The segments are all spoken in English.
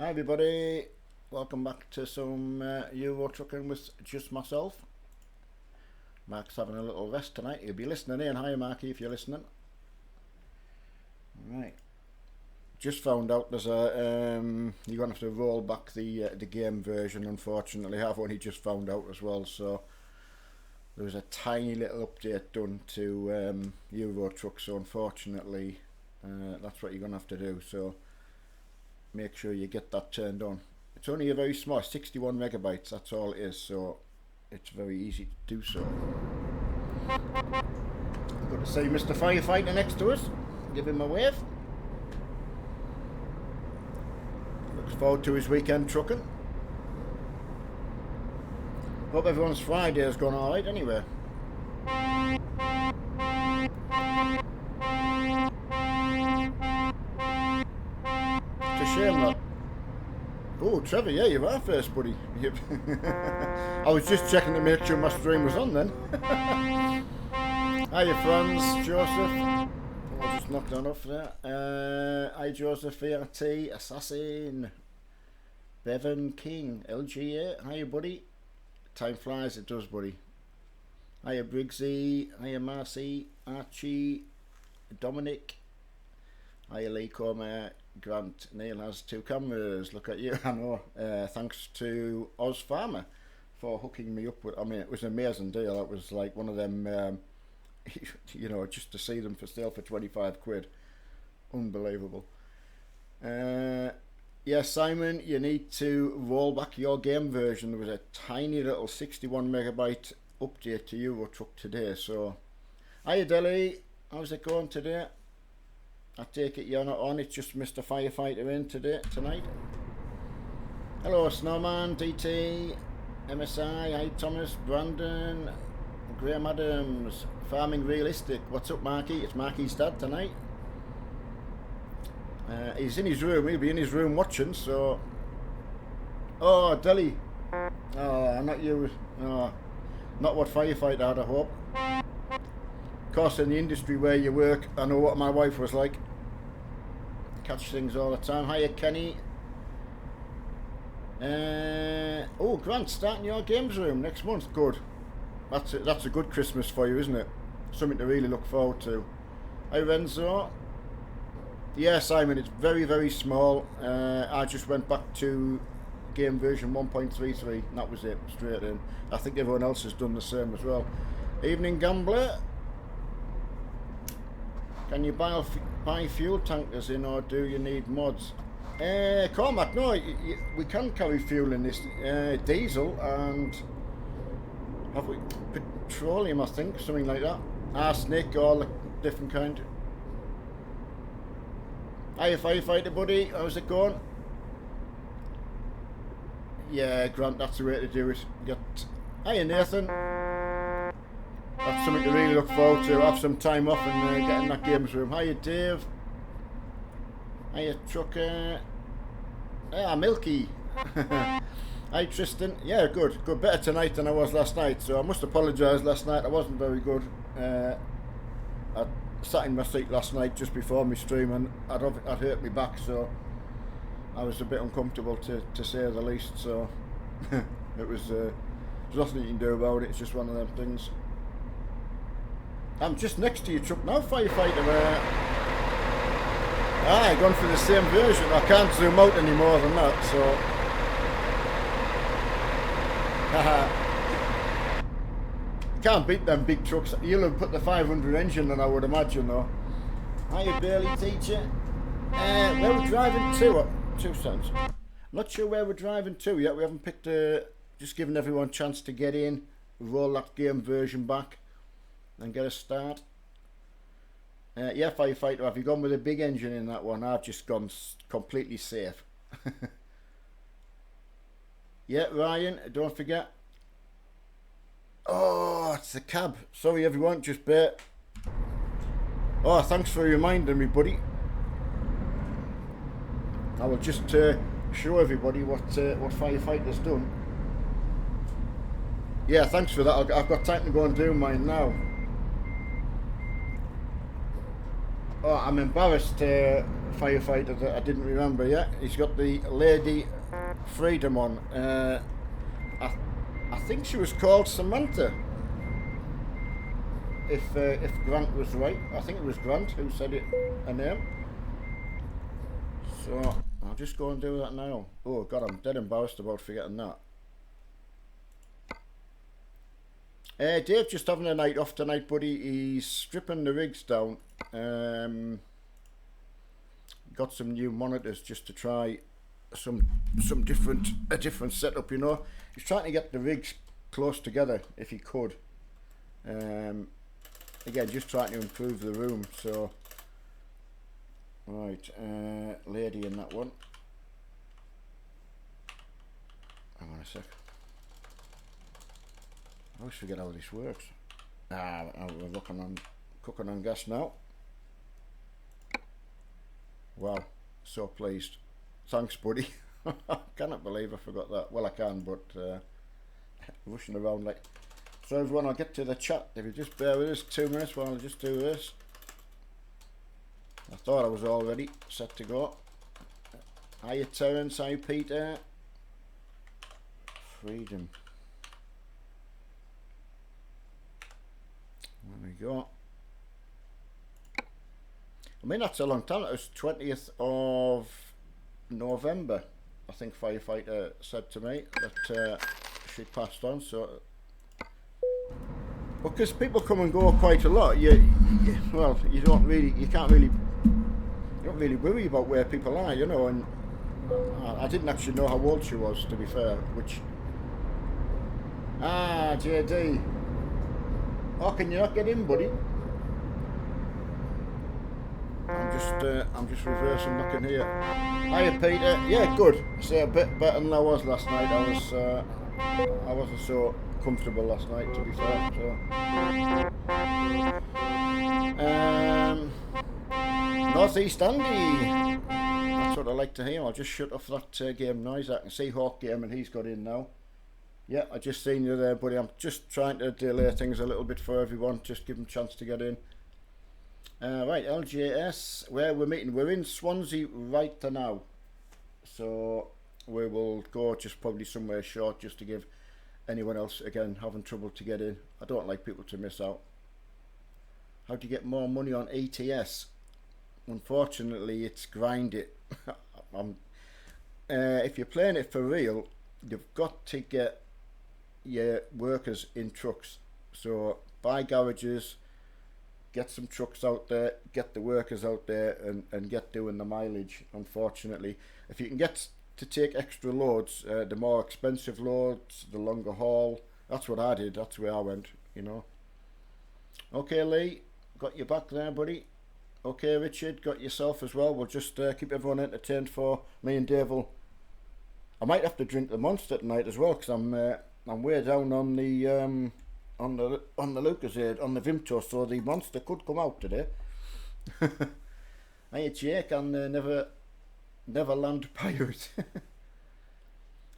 Hi everybody, welcome back to some Euro trucking with just myself. Mark's having a little rest tonight, he'll be listening in. Hi Marky if you're listening. Right, just found out there's a you're going to have to roll back the game version, unfortunately. I've only just found out as well, so there was a tiny little update done to Euro Truck, so unfortunately that's what you're going to have to do. So make sure you get that turned on. It's only a very small 61 megabytes, that's all it is, so it's very easy to do so. I've got to see Mr. Firefighter next to us, give him a wave. Looks forward to his weekend trucking. Hope everyone's Friday has gone alright anyway. Shame that. Oh, Trevor, yeah, you are first, buddy. I was just checking to make sure my stream was on then. Hiya, friends. Joseph. I'll just knock that off there. Hi, Joseph, VRT, Assassin, Bevan, King, LGA. Hiya, buddy. Time flies, it does, buddy. Hiya, Briggsy. Hiya, Marcy, Archie, Dominic. Hiya, Lee Comer. Grant, Neil has 2 cameras, look at you. I know, thanks to Oz Farmer for hooking me up with, I mean, it was an amazing deal. It was like one of them, you know, just to see them for sale for 25 quid, unbelievable. Yeah, Simon, you need to roll back your game version. There was a tiny little 61 megabyte update to Euro Truck today, so hiya Delhi, how's it going today? I take it you're not on, it's just Mr. Firefighter in tonight. Hello Snowman, DT, MSI, hi Thomas, Brandon, Graham Adams, Farming Realistic. What's up Marky? It's Marky's dad tonight. He's in his room, he'll be in his room watching, so... Oh, Delhi. Oh, not you. Oh, not what Firefighter had, I hope. Of course, in the industry where you work, I know what my wife was like. Catch things all the time. Hiya, Kenny. Oh, Grant, starting your games room next month. Good. That's a good Christmas for you, isn't it? Something to really look forward to. Hi, Renzo. Yeah, Simon, it's very, very small. I just went back to game version 1.33, and that was it, straight in. I think everyone else has done the same as well. Evening, Gambler. Can you buy fuel tankers in, or do you need mods? Cormac, no, we can carry fuel in this. Diesel and have we petroleum, I think, something like that. Arsenic, all the different kind. Hiya, Firefighter buddy, how's it going? Yeah, Grant, that's the way to do it. Hiya, Nathan. That's something to really look forward to. Have some time off and get in that games room. Hiya, Dave. Hiya, Trucker. Yeah, Milky. Hi, Tristan. Yeah, good. Good. Better tonight than I was last night. So I must apologise last night. I wasn't very good. I sat in my seat last night just before my stream and I'd hurt my back, so I was a bit uncomfortable to say the least. So it was there's nothing you can do about it. It's just one of them things. I'm just next to your truck now, Firefighter. Aye, gone for the same version. I can't zoom out any more than that, so... Can't beat them big trucks. You'll have put the 500 engine in, I would imagine, though. Hiya, Bailey teacher. Where we're driving to? 2 cents. Not sure where we're driving to yet. We haven't picked just giving everyone a chance to get in, roll that game version back and get a start. Yeah, Firefighter, have you gone with a big engine in that one? I've just gone completely safe. Yeah, Ryan, don't forget. Oh, it's the cab. Sorry everyone, just bear. Oh, thanks for reminding me, buddy. I will just show everybody what Firefighter's done. Yeah, thanks for that. I've got time to go and do mine now. Oh, I'm embarrassed firefighter that I didn't remember yet. He's got the Lady Freedom on. I think she was called Samantha. If Grant was right, I think it was Grant who said it, her name. So I'll just go and do that now. Oh God, I'm dead embarrassed about forgetting that. Dave's just having a night off tonight, buddy. He's stripping the rigs down. Got some new monitors just to try a different setup, you know. He's trying to get the rigs close together if he could. Again, just trying to improve the room. So right, lady in that one. Hang on a sec. I always forget how this works. We're cooking on gas now. Wow, so pleased. Thanks, buddy. I cannot believe I forgot that. Well, I can, but rushing around like. So everyone, I'll get to the chat. If you just bear with us 2 minutes while I just do this. I thought I was all ready, set to go. Hiya Terence, hiya Peter. Freedom. There we go. I mean, that's a long time. It was 20th of November, I think firefighter said to me that she passed on. So, because people come and go quite a lot, you don't really worry about where people are, you know. And I didn't actually know how old she was, to be fair. Which JD, oh, can you not get in, buddy? I'm just reversing looking here. Hiya Peter. Yeah, good. See, a bit better than I was last night. I wasn't so comfortable last night, to be fair. So Northeast Andy. That's what I like to hear. I'll just shut off that game noise. I can see Hawk Game and he's got in now. Yeah, I just seen you there, buddy. I'm just trying to delay things a little bit for everyone. Just give them a chance to get in. Right, LJS, where we're meeting. We're in Swansea right now. So we will go just probably somewhere short just to give anyone else, again, having trouble to get in. I don't like people to miss out. How do you get more money on ETS? Unfortunately, it's grind it. If you're playing it for real, you've got to get your workers in trucks. So buy garages, get some trucks out there, get the workers out there and get doing the mileage. Unfortunately, if you can get to take extra loads, the more expensive loads, the longer haul. That's what I did. That's where I went, you know. Okay, Lee, got you back there, buddy. Okay, Richard, got yourself as well. We'll just keep everyone entertained for me and Dave. I might have to drink the Monster tonight as well, because I'm way down on the Lucozade, on the Vimto, so the Monster could come out today. Hey Jake and Neverland Pirate.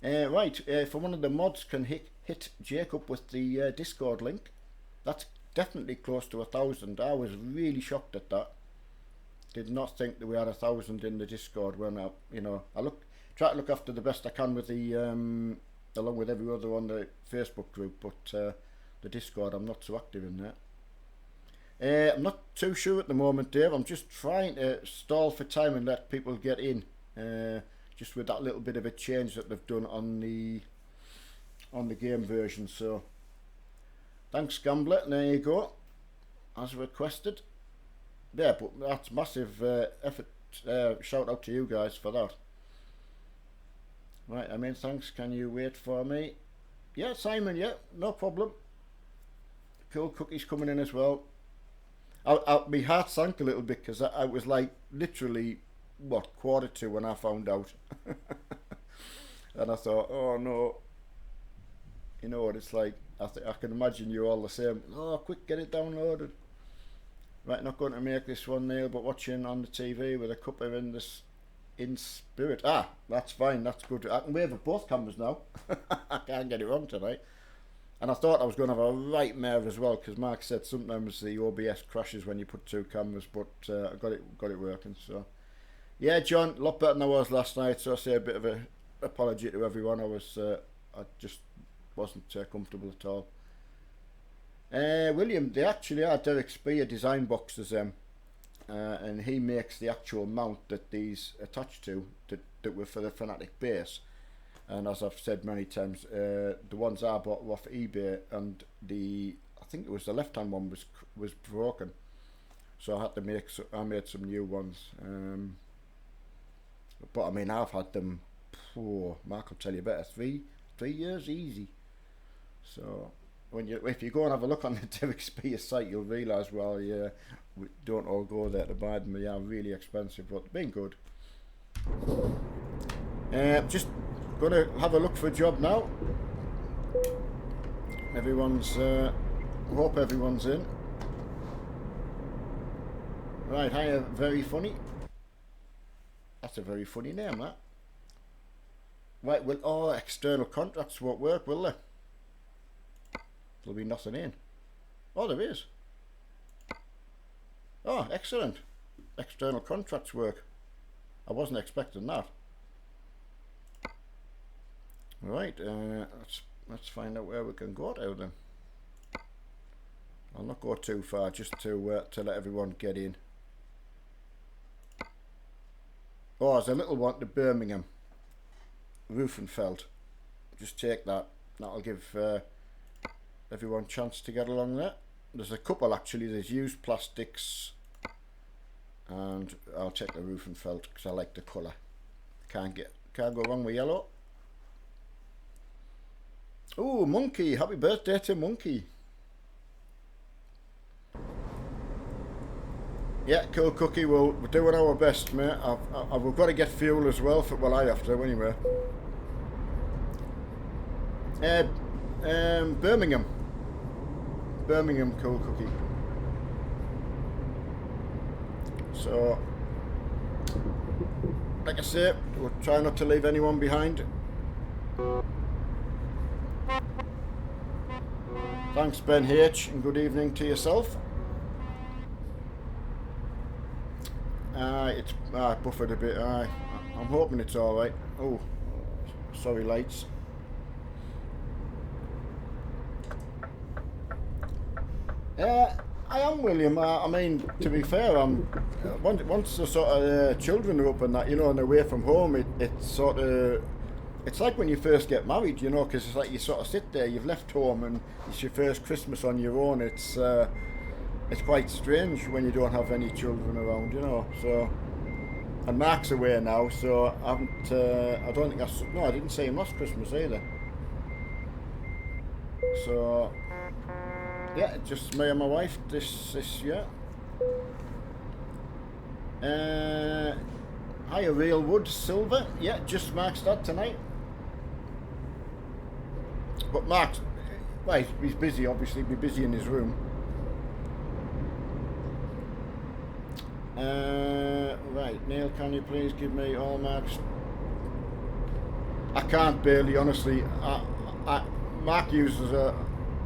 Right, for one of the mods can hit Jake up with the Discord link. That's definitely close to 1,000. I was really shocked at that. Did not think that we had 1,000 in the Discord when I try to look after the best I can with the along with every other on the Facebook group, but the Discord I'm not so active in there. I'm not too sure at the moment, Dave. I'm just trying to stall for time and let people get in, just with that little bit of a change that they've done on the game version. So thanks, Gambler. There you go, as requested. Yeah, but that's massive effort. Shout out to you guys for that. Right, I mean, thanks. Can you wait for me? Yeah, Simon, yeah, no problem. Cool Cookies coming in as well. My heart sank a little bit because I was like literally, what, 1:45 when I found out. And I thought, oh no. You know what it's like. I can imagine you all the same. Oh, quick, get it downloaded. Right, not going to make this one, Neil, but watching on the TV with a cuppa in spirit. Ah, that's fine, that's good. I can wave at both cameras now. I can't get it wrong tonight. And I thought I was going to have a right mare as well, because Mark said sometimes the OBS crashes when you put two cameras, but I got it working. So Yeah, John, a lot better than I was last night. So I say a bit of a apology to everyone. I just wasn't comfortable at all. William, they actually are Derek Spear design boxes, and he makes the actual mount that these attach to that were for the Fanatic base. And as I've said many times, the ones I bought were off eBay, and I think it was the left hand one was broken, so I had to I made some new ones. But I mean, I've had them. Mark will tell you better. 3 years easy. So if you go and have a look on the Derek Spear site, you'll realise, well, yeah, we don't all go there to buy them. They are really expensive, but they've been good. Just gonna have a look for a job now. Hope everyone's in. Right, hiya, very funny. That's a very funny name, that. Right, well, all external contracts won't work, will they? There'll be nothing in. Oh, there is. Oh, excellent. External contracts work. I wasn't expecting that. Right, let's find out where we can go to then. I'll not go too far, just to let everyone get in. Oh, there's a little one to Birmingham. Refueling. Just take that. That'll give everyone a chance to get along there. There's a couple actually. There's used plastics, and I'll take the Refueling because I like the colour. Can't go wrong with yellow. Oh, Monkey! Happy birthday to Monkey! Yeah, cool cookie. We're doing our best, mate. We've got to get fuel as well. I have to anyway. Birmingham, cool cookie. So, like I say, we'll try not to leave anyone behind. Thanks, Ben H, and good evening to yourself. It's buffered a bit. I'm hoping it's all right. Oh, sorry, lights. I am, William. I mean, to be fair, once the sort of children are up and that, you know, and away from home, it's like when you first get married, you know, because it's like you sort of sit there, you've left home, and it's your first Christmas on your own. It's quite strange when you don't have any children around, you know. So, and Mark's away now, so I haven't. I don't think I didn't see him last Christmas either. So, yeah, just me and my wife this year. Hiya, Real Wood Silver. Yeah, just Mark's dad tonight. But Mark's, well, he's busy. Obviously, he'll be busy in his room. Right, Neil, can you please give me all Mark's? I can't barely, honestly. Mark uses a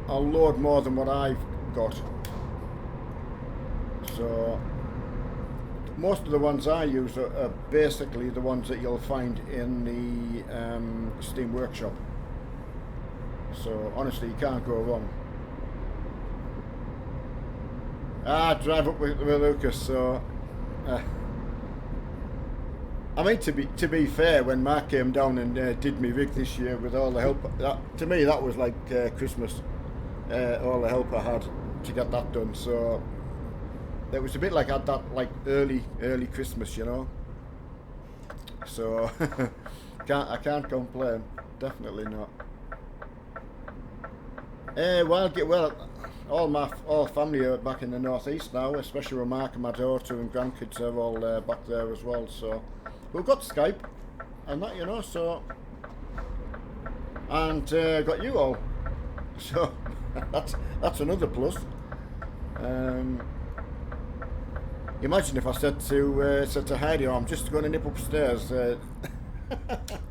load more than what I've got. So most of the ones I use are basically the ones that you'll find in the Steam Workshop. So honestly, you can't go wrong. Drive up with Lucas. So I mean, to be fair, when Mark came down and did me rig this year with all the help, to me that was like Christmas. All the help I had to get that done. So it was a bit like I had that like early Christmas, you know. So I can't complain. Definitely not. All family are back in the northeast now, especially with Mark and my daughter and grandkids are all back there as well. So we've got Skype and that, you know. So and got you all. So that's another plus. Imagine if I said to Heidi, I'm just going to nip upstairs, go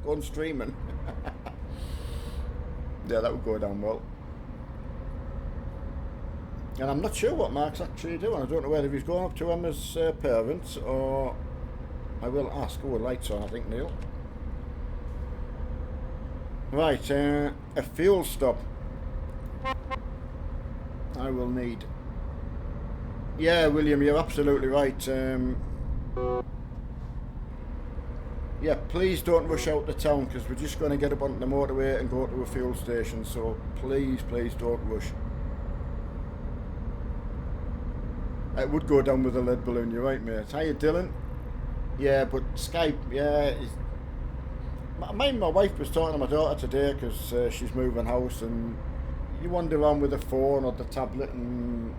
on streaming. Yeah, that would go down well. And I'm not sure what Mark's actually doing. I don't know whether he's going up to Emma's parents or I will ask. Oh, lights on, I think, Neil. Right, a fuel stop. I will need. Yeah, William, you're absolutely right. Yeah, please don't rush out the town because we're just going to get up onto the motorway and go to a fuel station. So please, please don't rush. It would go down with a lead balloon. You're right, mate. Hiya, Dylan. Yeah, but Skype, yeah. My wife was talking to my daughter today because she's moving house, and you wander around with the phone or the tablet, and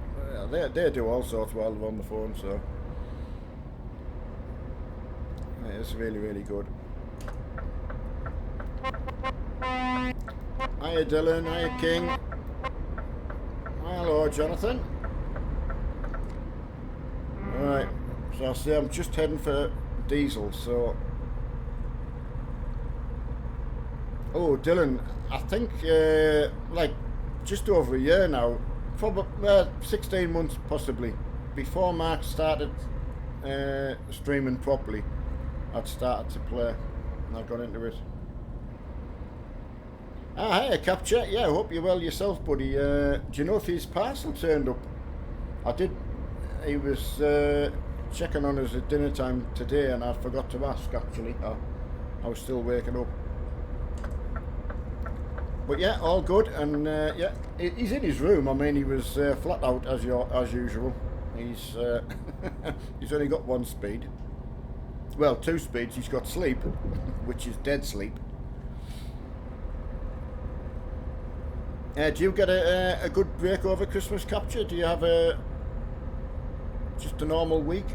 they do all sorts while they're on the phone. So. It's really, really good. Hiya Dylan, hiya King. Hello Jonathan. Alright, so I say I'm just heading for diesel, so... Oh Dylan, I think like just over a year now, probably 16 months possibly, before Mark started streaming properly. I'd started to play and I got into it. Ah, hey, Capture. Yeah, I hope you're well yourself, buddy. Do you know if his parcel turned up? I did. He was checking on us at dinner time today and I forgot to ask, actually. I was still waking up. But yeah, all good. And yeah, he's in his room. I mean, he was flat out as usual. He's he's only got one speed. Well, 2 speeds. He's got sleep, which is dead sleep. Do you get a good break over Christmas, Capture? Do you have just a normal week?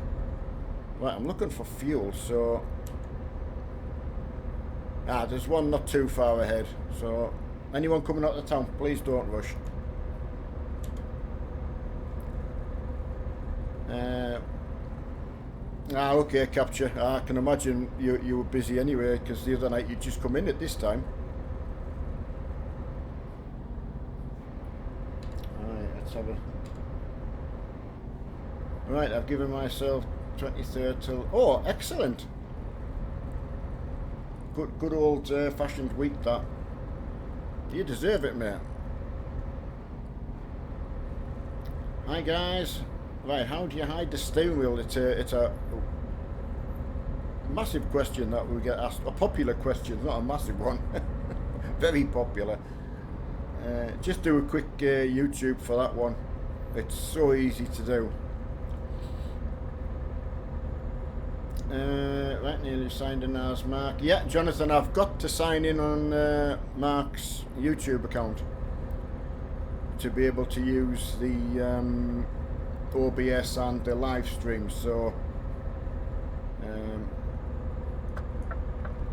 Right, I'm looking for fuel, so... there's one not too far ahead, so... Anyone coming out of town, please don't rush. Okay, Capture. I can imagine you were busy anyway, because the other night you'd just come in at this time. Alright, let's have a... Right, I've given myself 23rd till... Oh, excellent! Good old fashioned week, that. You deserve it, mate. Hi, guys. Right, how do you hide the steering wheel? It's a massive question that we get asked. A popular question, not a massive one. Very popular. Just do a quick YouTube for that one. It's so easy to do. Right, nearly signed in as Mark. Yeah, Jonathan, I've got to sign in on Mark's YouTube account to be able to use the OBS and the live stream. So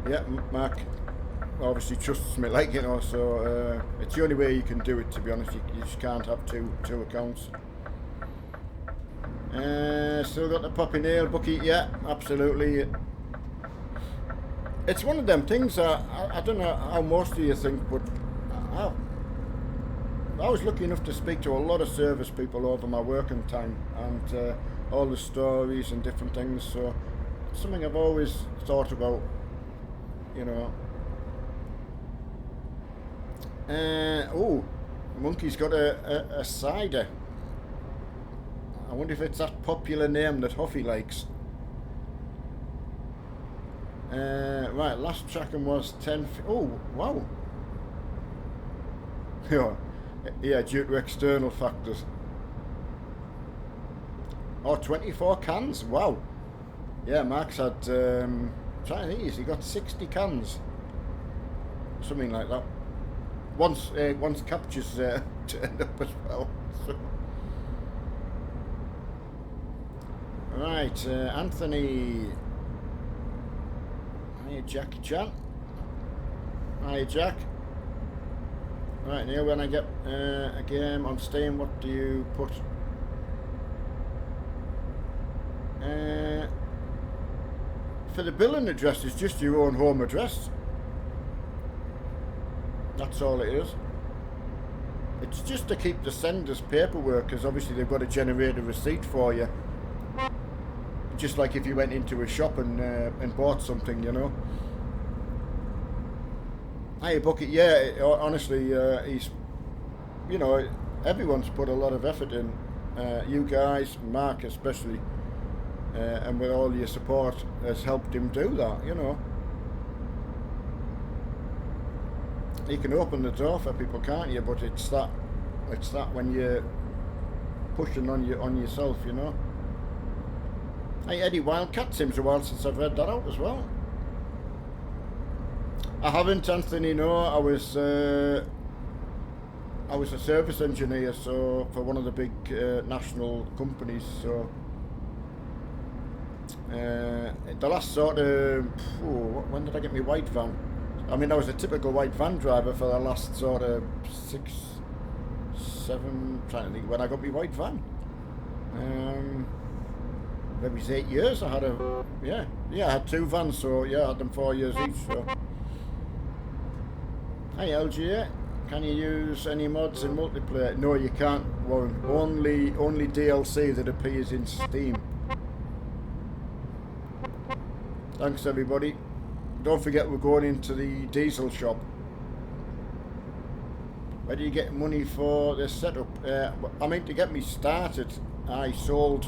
yeah, Mark obviously trusts me, like, you know, so it's the only way you can do it, to be honest. You just can't have two accounts. Still got the poppy nail bucket. Yeah, absolutely. It's one of them things. I don't know how most of you think, but I was lucky enough to speak to a lot of service people over my working time, and all the stories and different things. So it's something I've always thought about, you know. Oh, Monkey's got a cider. I wonder if it's that popular name that Huffy likes. Right, last tracking was 10... Oh, wow. Yeah, due to external factors. Oh, 24 cans? Wow. Yeah, Mark's had... trying to think, he got 60 cans. Something like that. Once Capture's turned up as well. So. Right, Anthony. Hiya, Jackie Chan. Hiya, Jack. Right, now when I get a game on Steam, what do you put? For the billing address, it's just your own home address. That's all it is. It's just to keep the sender's paperwork, because obviously they've got to generate a receipt for you. just like if you went into a shop and bought something, you know. Hey, Bucket, yeah, honestly, he's, you know, everyone's put a lot of effort in. You guys, Mark especially, and with all your support has helped him do that, you know. You can open the door for people, can't you? But it's that when you're pushing on yourself, you know. Hey, Eddie Wildcat, seems a while since I've read that out as well. I haven't, Anthony. No, I was a service engineer, so for one of the big national companies. So the last sort of when did I get my white van? I mean, I was a typical white van driver for the last sort of 6, 7. Trying to think when I got my white van. Maybe 8 years. I had I had 2 vans, so yeah, I had them 4 years each. So. Hey LGA, can you use any mods in multiplayer? No, you can't, Warren. Only DLC that appears in Steam. Thanks everybody. Don't forget we're going into the diesel shop. Where do you get money for the setup? I mean, to get me started, I sold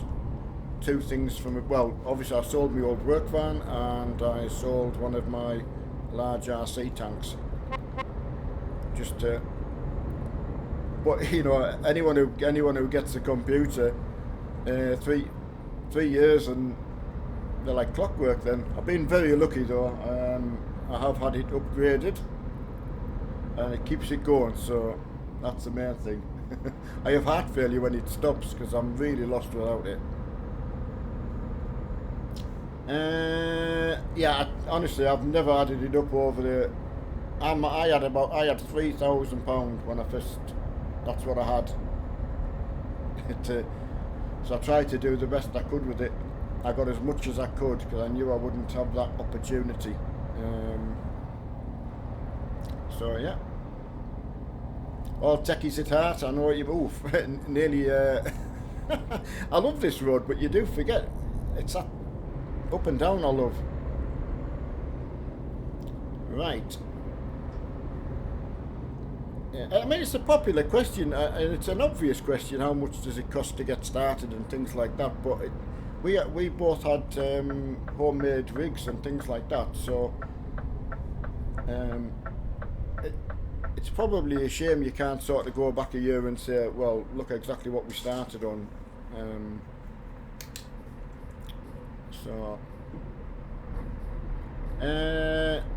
2 things from it. Well, obviously I sold my old work van and I sold one of my large RC tanks. Just but you know, anyone who gets a computer, 3 years and they're like clockwork. Then I've been very lucky though. I have had it upgraded and it keeps it going, so that's the main thing. I have heart failure when it stops because I'm really lost without it. Yeah, honestly, I've never added it up over the. I had £3,000 when I first. That's what I had. So I tried to do the best I could with it. I got as much as I could because I knew I wouldn't have that opportunity. So yeah. All techies at heart. I know what you. Oof, nearly. I love this road, but you do forget it's that up and down I love. Right. I mean, it's a popular question, and it's an obvious question. How much does it cost to get started and things like that? But we both had homemade rigs and things like that, so it's probably a shame you can't sort of go back a year and say, well, look exactly what we started on.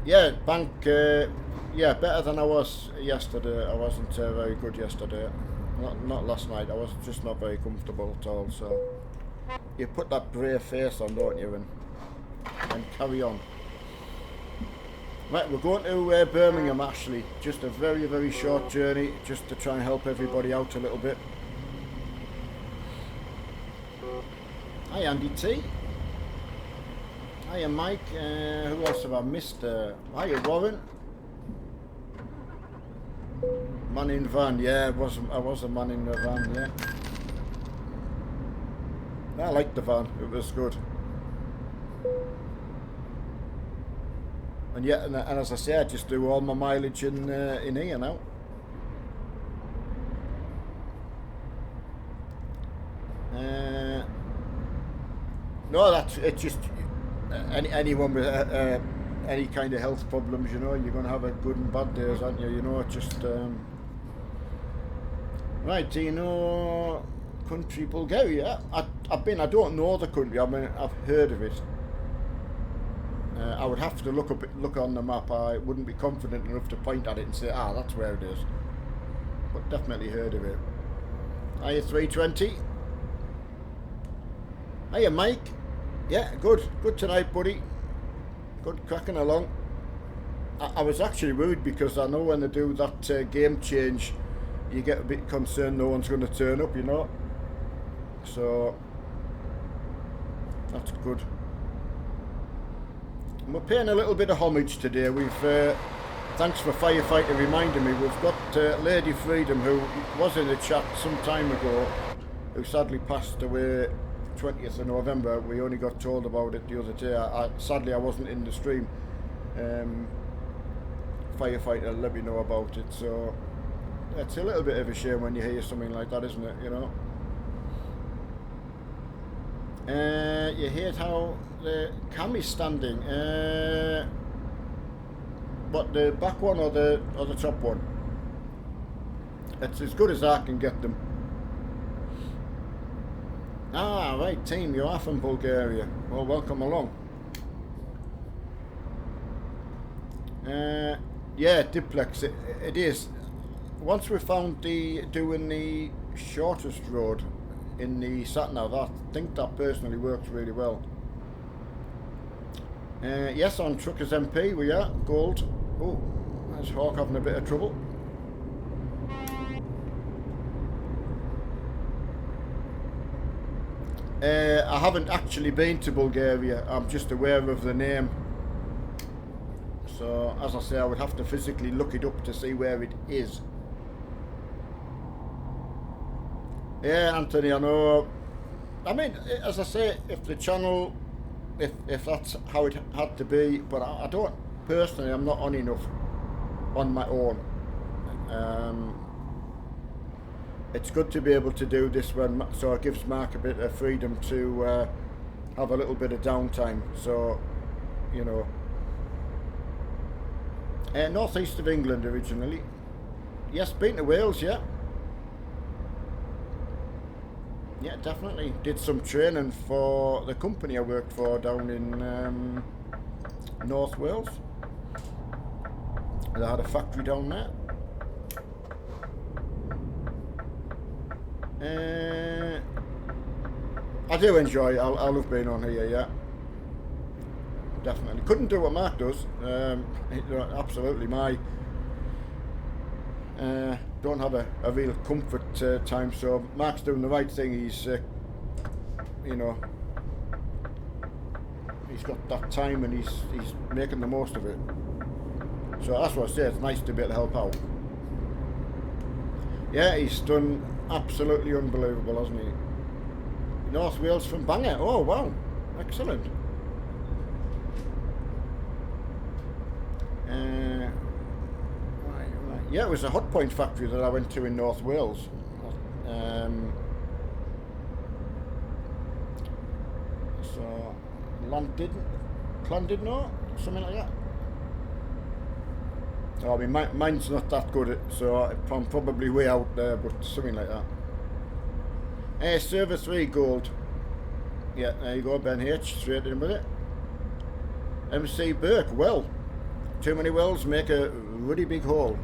Yeah, bank. Yeah, better than I was yesterday. I wasn't very good yesterday. Not last night. I was just not very comfortable at all. So you put that brave face on, don't you, and carry on. Right, we're going to Birmingham, Ashley. Just a very, very short journey, just to try and help everybody out a little bit. Hi, Andy T. Hiya, Mike. Who else have I missed? Hiya, Warren. Man in van, yeah, I was a man in the van, yeah. I liked the van, it was good. And yeah, and as I say, I just do all my mileage in here now. No, it's just anyone with any kind of health problems, you know, you're going to have a good and bad days, aren't you? You know, just right. Do you know country Bulgaria? I don't know the country. I mean, I've heard of it. I would have to look on the map. I wouldn't be confident enough to point at it and say, that's where it is. But definitely heard of it. Hiya, 320. Hiya, Mike. Yeah, good tonight, buddy. Good, cracking along. I was actually worried because I know when they do that game change, you get a bit concerned no one's going to turn up, you know. So that's good. And we're paying a little bit of homage today. We've thanks for Firefighter reminding me. We've got Lady Freedom, who was in the chat some time ago, who sadly passed away 20th of November. We only got told about it the other day. Sadly, I wasn't in the stream. Firefighter let me know about it, so it's a little bit of a shame when you hear something like that, isn't it? You know. You heard how the cam is standing. What, the back one or the top one? It's as good as I can get them. Ah, right, team, you are from Bulgaria. Well, welcome along. Yeah, duplex, it is. Once we found doing the shortest road in the sat-nav, I think that personally works really well. Yes, on Truckers MP we are, gold. Oh, there's Hawk having a bit of trouble. I haven't actually been to Bulgaria, I'm just aware of the name. So, as I say, I would have to physically look it up to see where it is. Yeah, Anthony, I know. I mean, as I say, if the channel, if that's how it had to be, but I don't, personally, I'm not on enough on my own. It's good to be able to do this one, so it gives Mark a bit of freedom to have a little bit of downtime. So, you know, northeast of England originally. Yes, been to Wales, yeah. Yeah, definitely. Did some training for the company I worked for down in North Wales. They had a factory down there. I do enjoy it. I love being on here, yeah. Definitely. Couldn't do what Mark does. Absolutely. Don't have a real comfort time, so Mark's doing the right thing. He's, you know, he's got that time and he's making the most of it. So that's what I say, it's nice to be able to help out. Yeah, he's done absolutely unbelievable, hasn't he? North Wales from Bangor. Oh, wow. Excellent. Right. Yeah, it was a hot point factory that I went to in North Wales. So, Llandudno, something like that. Oh, I mean, mine's not that good, so I'm probably way out there, but something like that. Server 3 gold. Yeah, there you go, Ben H, straight in with it. MC Burke, well. Too many wells make a ruddy big hole.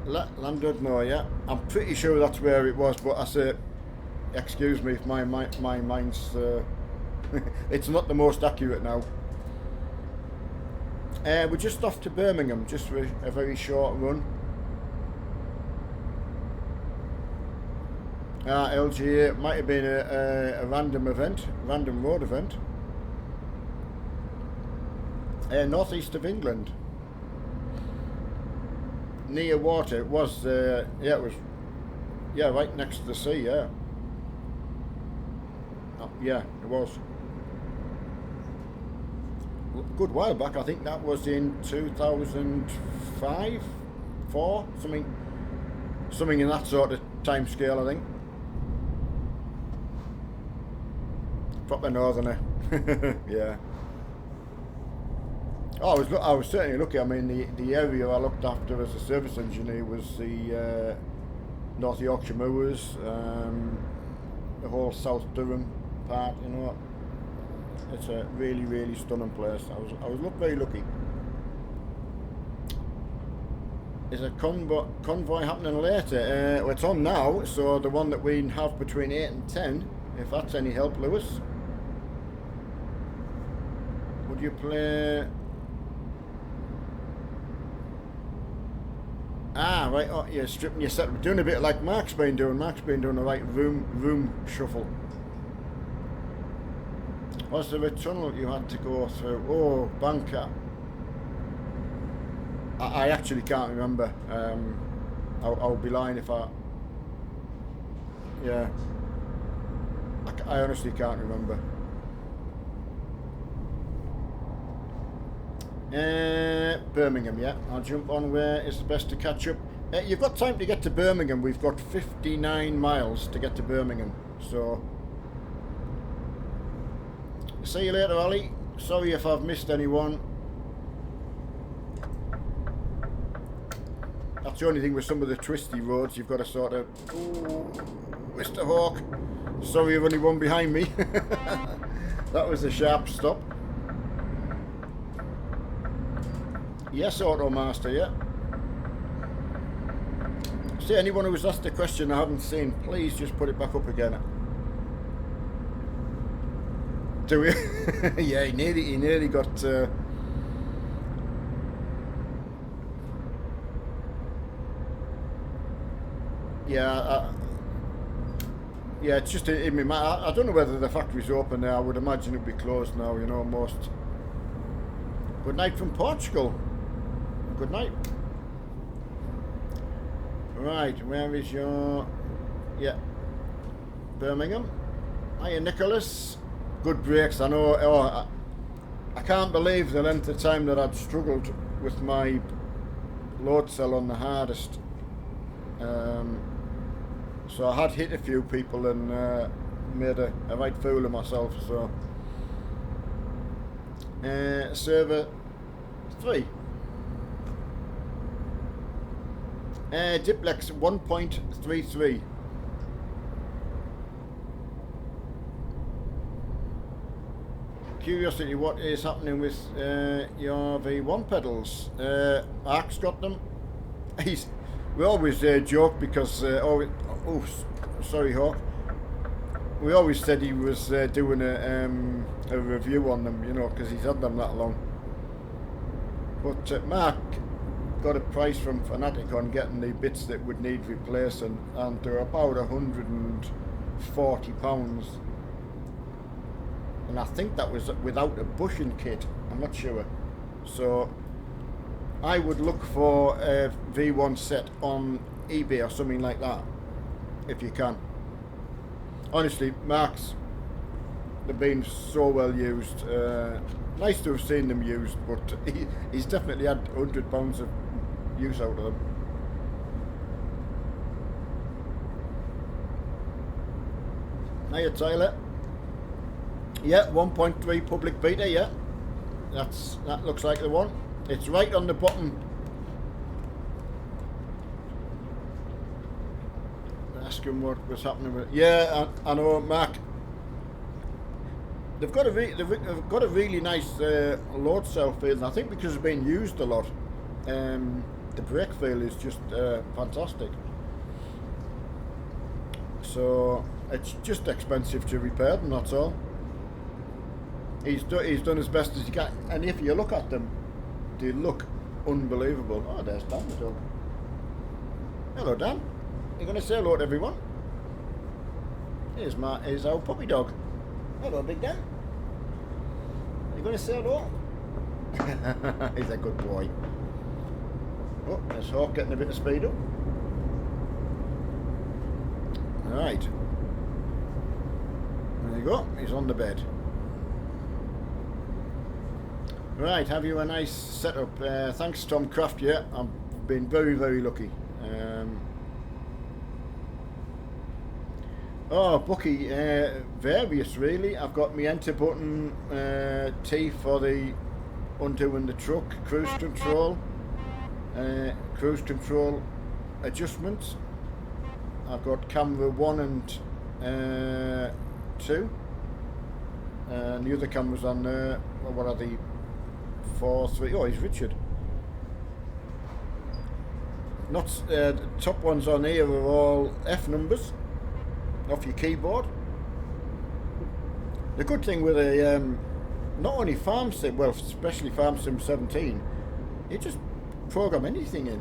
Llandudno, yeah. I'm pretty sure that's where it was, but I say, excuse me if my mind's... it's not the most accurate now. We're just off to Birmingham, just for a very short run. LGA, it might have been a random road event. Northeast of England. Near water, it was, yeah, it was, yeah, right next to the sea, yeah. Yeah, it was. Good while back, I think that was in 2005, 4, something in that sort of time scale, I think. Proper northerner. Yeah. Oh, I was certainly lucky. I mean, the area I looked after as a service engineer was the North Yorkshire Moors, the whole South Durham part. You know, it's a really, really stunning place. I was very lucky. Is a convoy happening later? Well, it's on now, so the one that we have between 8 and 10, if that's any help, Lewis. Would you play... Ah, right, oh, you're stripping your set. Doing a bit like Mark's been doing. Mark's been doing a right room shuffle. Was there a tunnel you had to go through? Oh, Banker. I actually can't remember. I'll be lying if I... Yeah. I honestly can't remember. Birmingham, yeah. I'll jump on where it's best to catch up. You've got time to get to Birmingham. We've got 59 miles to get to Birmingham. So, see you later, Ollie. Sorry if I've missed anyone. That's the only thing with some of the twisty roads. You've got to sort of... Ooh, Mr. Hawk. Sorry, you've only one behind me. That was a sharp stop. Yes, Auto Master, yeah. See, anyone who was asked a question I haven't seen, please just put it back up again. Do we? Yeah, he nearly got... yeah, yeah, it's just in my mind. I don't know whether the factory's open now. I would imagine it'd be closed now, you know, most. Good night from Portugal. Good night. Right, where is your... Yeah. Birmingham. Hiya, Nicholas. Good brakes, I know. Oh, I can't believe the length of time that I'd struggled with my load cell on the hardest. So I had hit a few people and made a right fool of myself, so... server 3. Diplex 1.33. Curiosity, what is happening with your V1 pedals? Ark's got them. We always joke because sorry, Hawk. We always said he was doing a review on them, you know, because he's had them that long. But Mark got a price from Fanatic on getting the bits that would need replacing, and they're about £140. And I think that was without a bushing kit. I'm not sure. So I would look for a V1 set on eBay or something like that, if you can. Honestly, Mark's, they've been so well used. Nice to have seen them used, but he's definitely had £100 of use out of them. Hiya, Tyler. Yeah, 1.3 public beta, yeah. That looks like the one. It's right on the bottom. Ask him what was happening with it. Yeah, I know, Mark. They've got a really nice load cell feel, and I think because it's been used a lot, the brake feel is just fantastic. So it's just expensive to repair them, that's all. He's done as best as he can, and if you look at them, they look unbelievable. Oh, there's Dan the dog. Hello, Dan. You going to say hello to everyone? Here's our puppy dog. Hello, Big Dan. You going to say hello? He's a good boy. Oh, there's Hawk getting a bit of speed up. Alright. There you go. He's on the bed. Right, have you a nice setup? Thanks, Tom Craft. Yeah, I've been very, very lucky. Oh, Bucky, various really. I've got my enter button T for the undoing the truck, cruise control adjustments. I've got camera 1 and 2, and the other cameras on there. What are the 4, 3? Oh, he's Richard. Not the top ones on here are all F numbers off your keyboard. The good thing with a not only Farm Sim, well, especially Farm Sim 17, you just program anything in,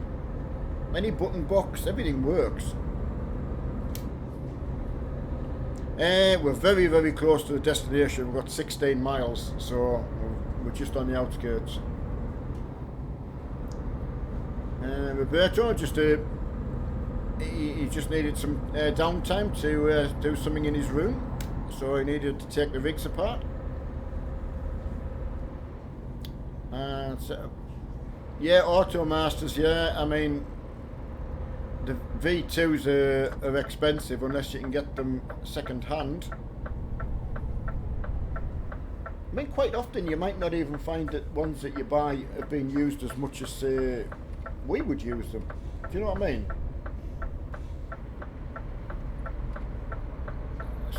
any button box, everything works. We're very, very close to the destination. We've got 16 miles, so we're just on the outskirts. Roberto, just he just needed some downtime to do something in his room, so he needed to take the rigs apart. So, yeah, Automasters, yeah, I mean, the V2s are expensive unless you can get them second hand. I mean, quite often you might not even find that ones that you buy have been used as much as we would use them. Do you know what I mean?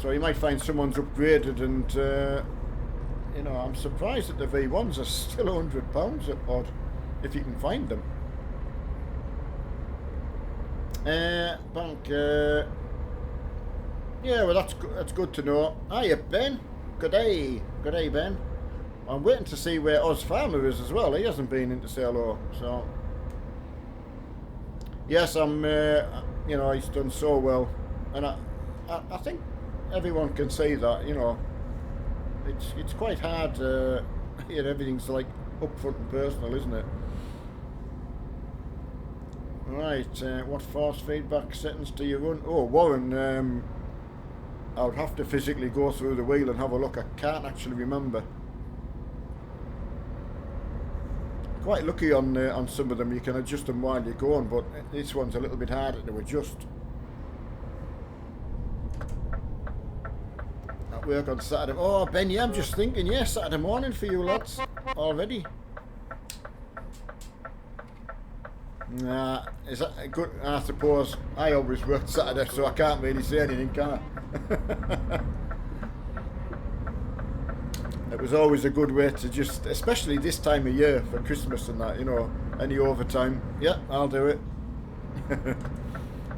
So you might find someone's upgraded and, you know, I'm surprised that the V1s are still £100 odd, if you can find them. Bank, yeah, well that's good to know. Hiya, Ben. Good day, Ben. I'm waiting to see where Oz Farmer is as well. He hasn't been in to say hello, so yes, I'm. You know, he's done so well, and I think everyone can see that. You know, it's quite hard. You know, everything's like upfront and personal, isn't it? Right. What force feedback settings do you run? Oh, Warren. I would have to physically go through the wheel and have a look. I can't actually remember. Quite lucky on some of them, you can adjust them while you're going, but this one's a little bit harder to adjust. At work on Saturday. Oh, Ben, yeah, I'm just thinking, yeah, Saturday morning for you lads already. Nah, is that good? I suppose I always work Saturday, so I can't really say anything, can I? It was always a good way to just, especially this time of year for Christmas and that, you know, any overtime. Yeah, I'll do it.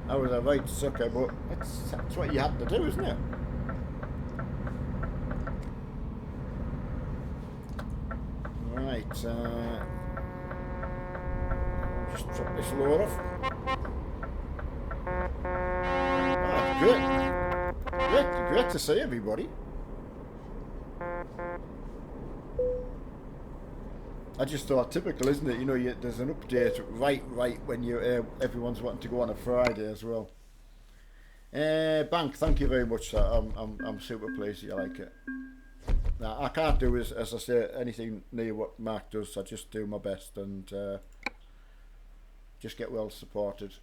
I was a right sucker, but that's what you have to do, isn't it? Right, just drop this load off. Ah, great to see everybody. I just thought, typical, isn't it? You know, there's an update right when you everyone's wanting to go on a Friday as well. Bank, thank you very much, sir. I'm super pleased you like it. Now, I can't do as I say anything near what Mark does. I just do my best and just get well supported.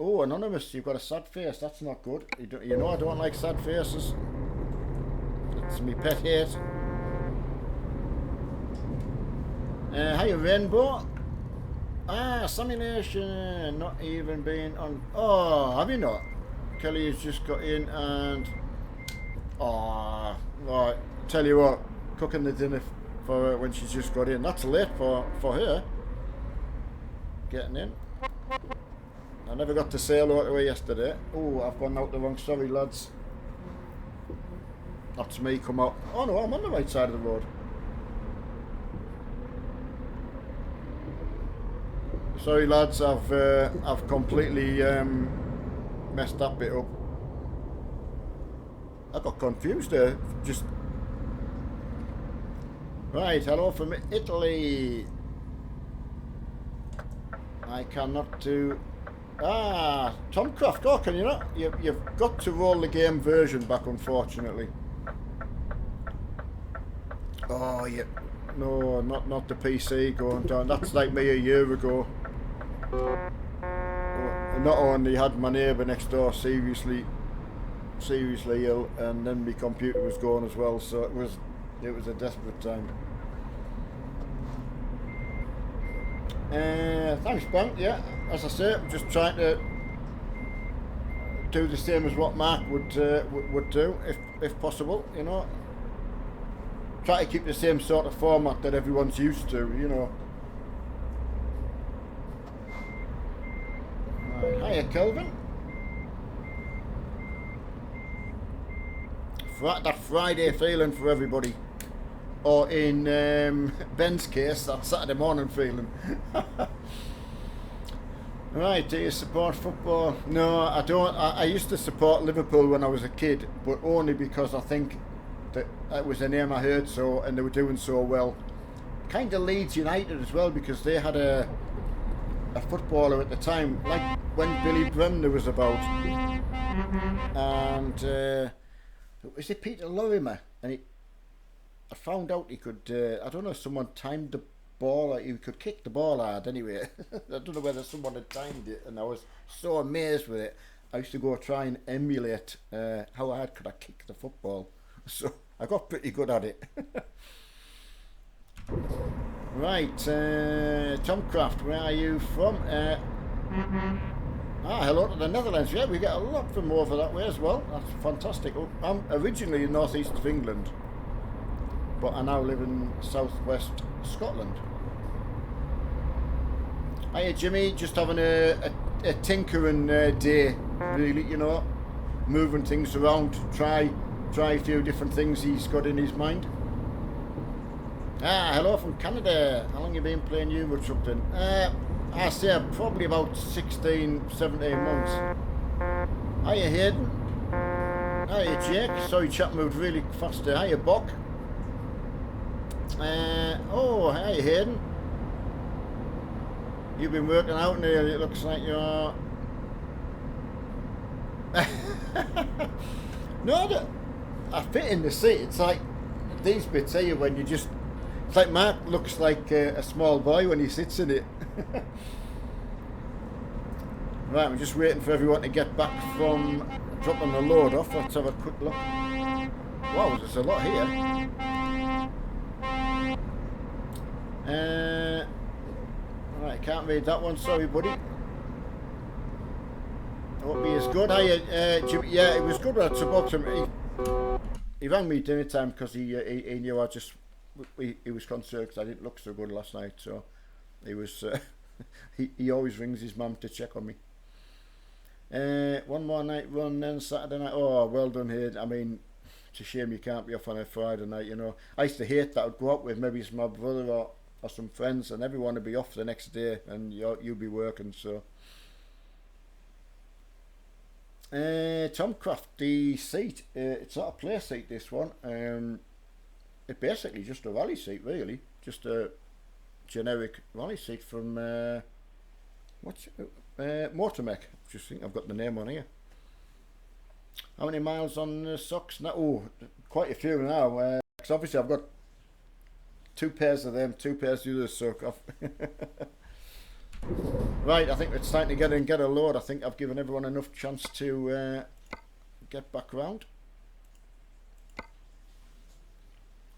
Oh, Anonymous, you've got a sad face. That's not good. You know I don't like sad faces. It's my pet hate. Hiya, Rainbow. Ah, simulation. Not even been on. Oh, have you not? Kelly has just got in and. Oh, right. Tell you what, cooking the dinner for her when she's just got in. That's late for her. Getting in. I never got to say hello to her yesterday. Oh, I've gone out the wrong. Sorry, lads. That's me come out. Oh no, I'm on the right side of the road. Sorry, lads. I've completely messed that bit up. I got confused there. Just right. Hello from Italy. I cannot do. Ah, Tomcraft. Oh, can you not? You've got to roll the game version back, unfortunately. Oh, yeah. No, not the PC going down. That's like me a year ago. Oh, not only had my neighbour next door seriously ill, and then my computer was going as well. So it was a desperate time. Thanks, Bank. Yeah, as I say, I'm just trying to do the same as what Mark would do, if possible. You know, try to keep the same sort of format that everyone's used to. You know. Right. Hiya, Kelvin. That Friday feeling for everybody. Or in Ben's case, that Saturday morning feeling. Right, do you support football? No, I don't. I used to support Liverpool when I was a kid, but only because I think that it was a name I heard so, and they were doing so well. Kind of Leeds United as well, because they had a a footballer at the time, like when Billy Bremner was about, and is it Peter Lorimer? And I found out he could. I don't know if someone timed the ball, or he could kick the ball hard. Anyway, I don't know whether someone had timed it, and I was so amazed with it. I used to go try and emulate how hard could I kick the football. So I got pretty good at it. Right, Tom Craft, where are you from? Hello to the Netherlands. Yeah, we get a lot from over that way as well. That's fantastic. I'm originally in northeast of England, but I now live in southwest Scotland. Hiya Jimmy, just having a tinkering day, really, you know, moving things around, try a few different things he's got in his mind. Hello from Canada. How long have you been playing Euro Truck then? I say probably about 16, 17 months. Hiya Hayden. Hiya Jake. Sorry chat moved really fast there. Hiya Bock. Hiya Hayden. You've been working out nearly, it looks like you're... No, I fit in the seat. It's like these bits here when you just... It's like Mark looks like a small boy when he sits in it. Right, I'm just waiting for everyone to get back from dropping the load off. Let's have a quick look. Wow, there's a lot here. Right, I can't read that one. Sorry, buddy. It won't be as good. Jimmy, yeah, it was good when I spoke to him. He rang me dinner time because he knew I just... He was concerned because I didn't look so good last night, so he was he always rings his mum to check on me. One more night run then Saturday night. Oh, well done here. I mean, it's a shame you can't be off on a Friday night, you know. I used to hate that. I'd go out with maybe my brother or some friends, and everyone would be off the next day, and you'd be working. So Tom Craft, the seat, it's not a play seat, this one. It's basically just a rally seat, really. Just a generic rally seat from Motormech. Just think I've got the name on here. How many miles on the socks now? Oh, quite a few now. Because obviously I've got 2 pairs of them, 2 pairs of the others. So right, I think it's time to get a load. I think I've given everyone enough chance to get back round.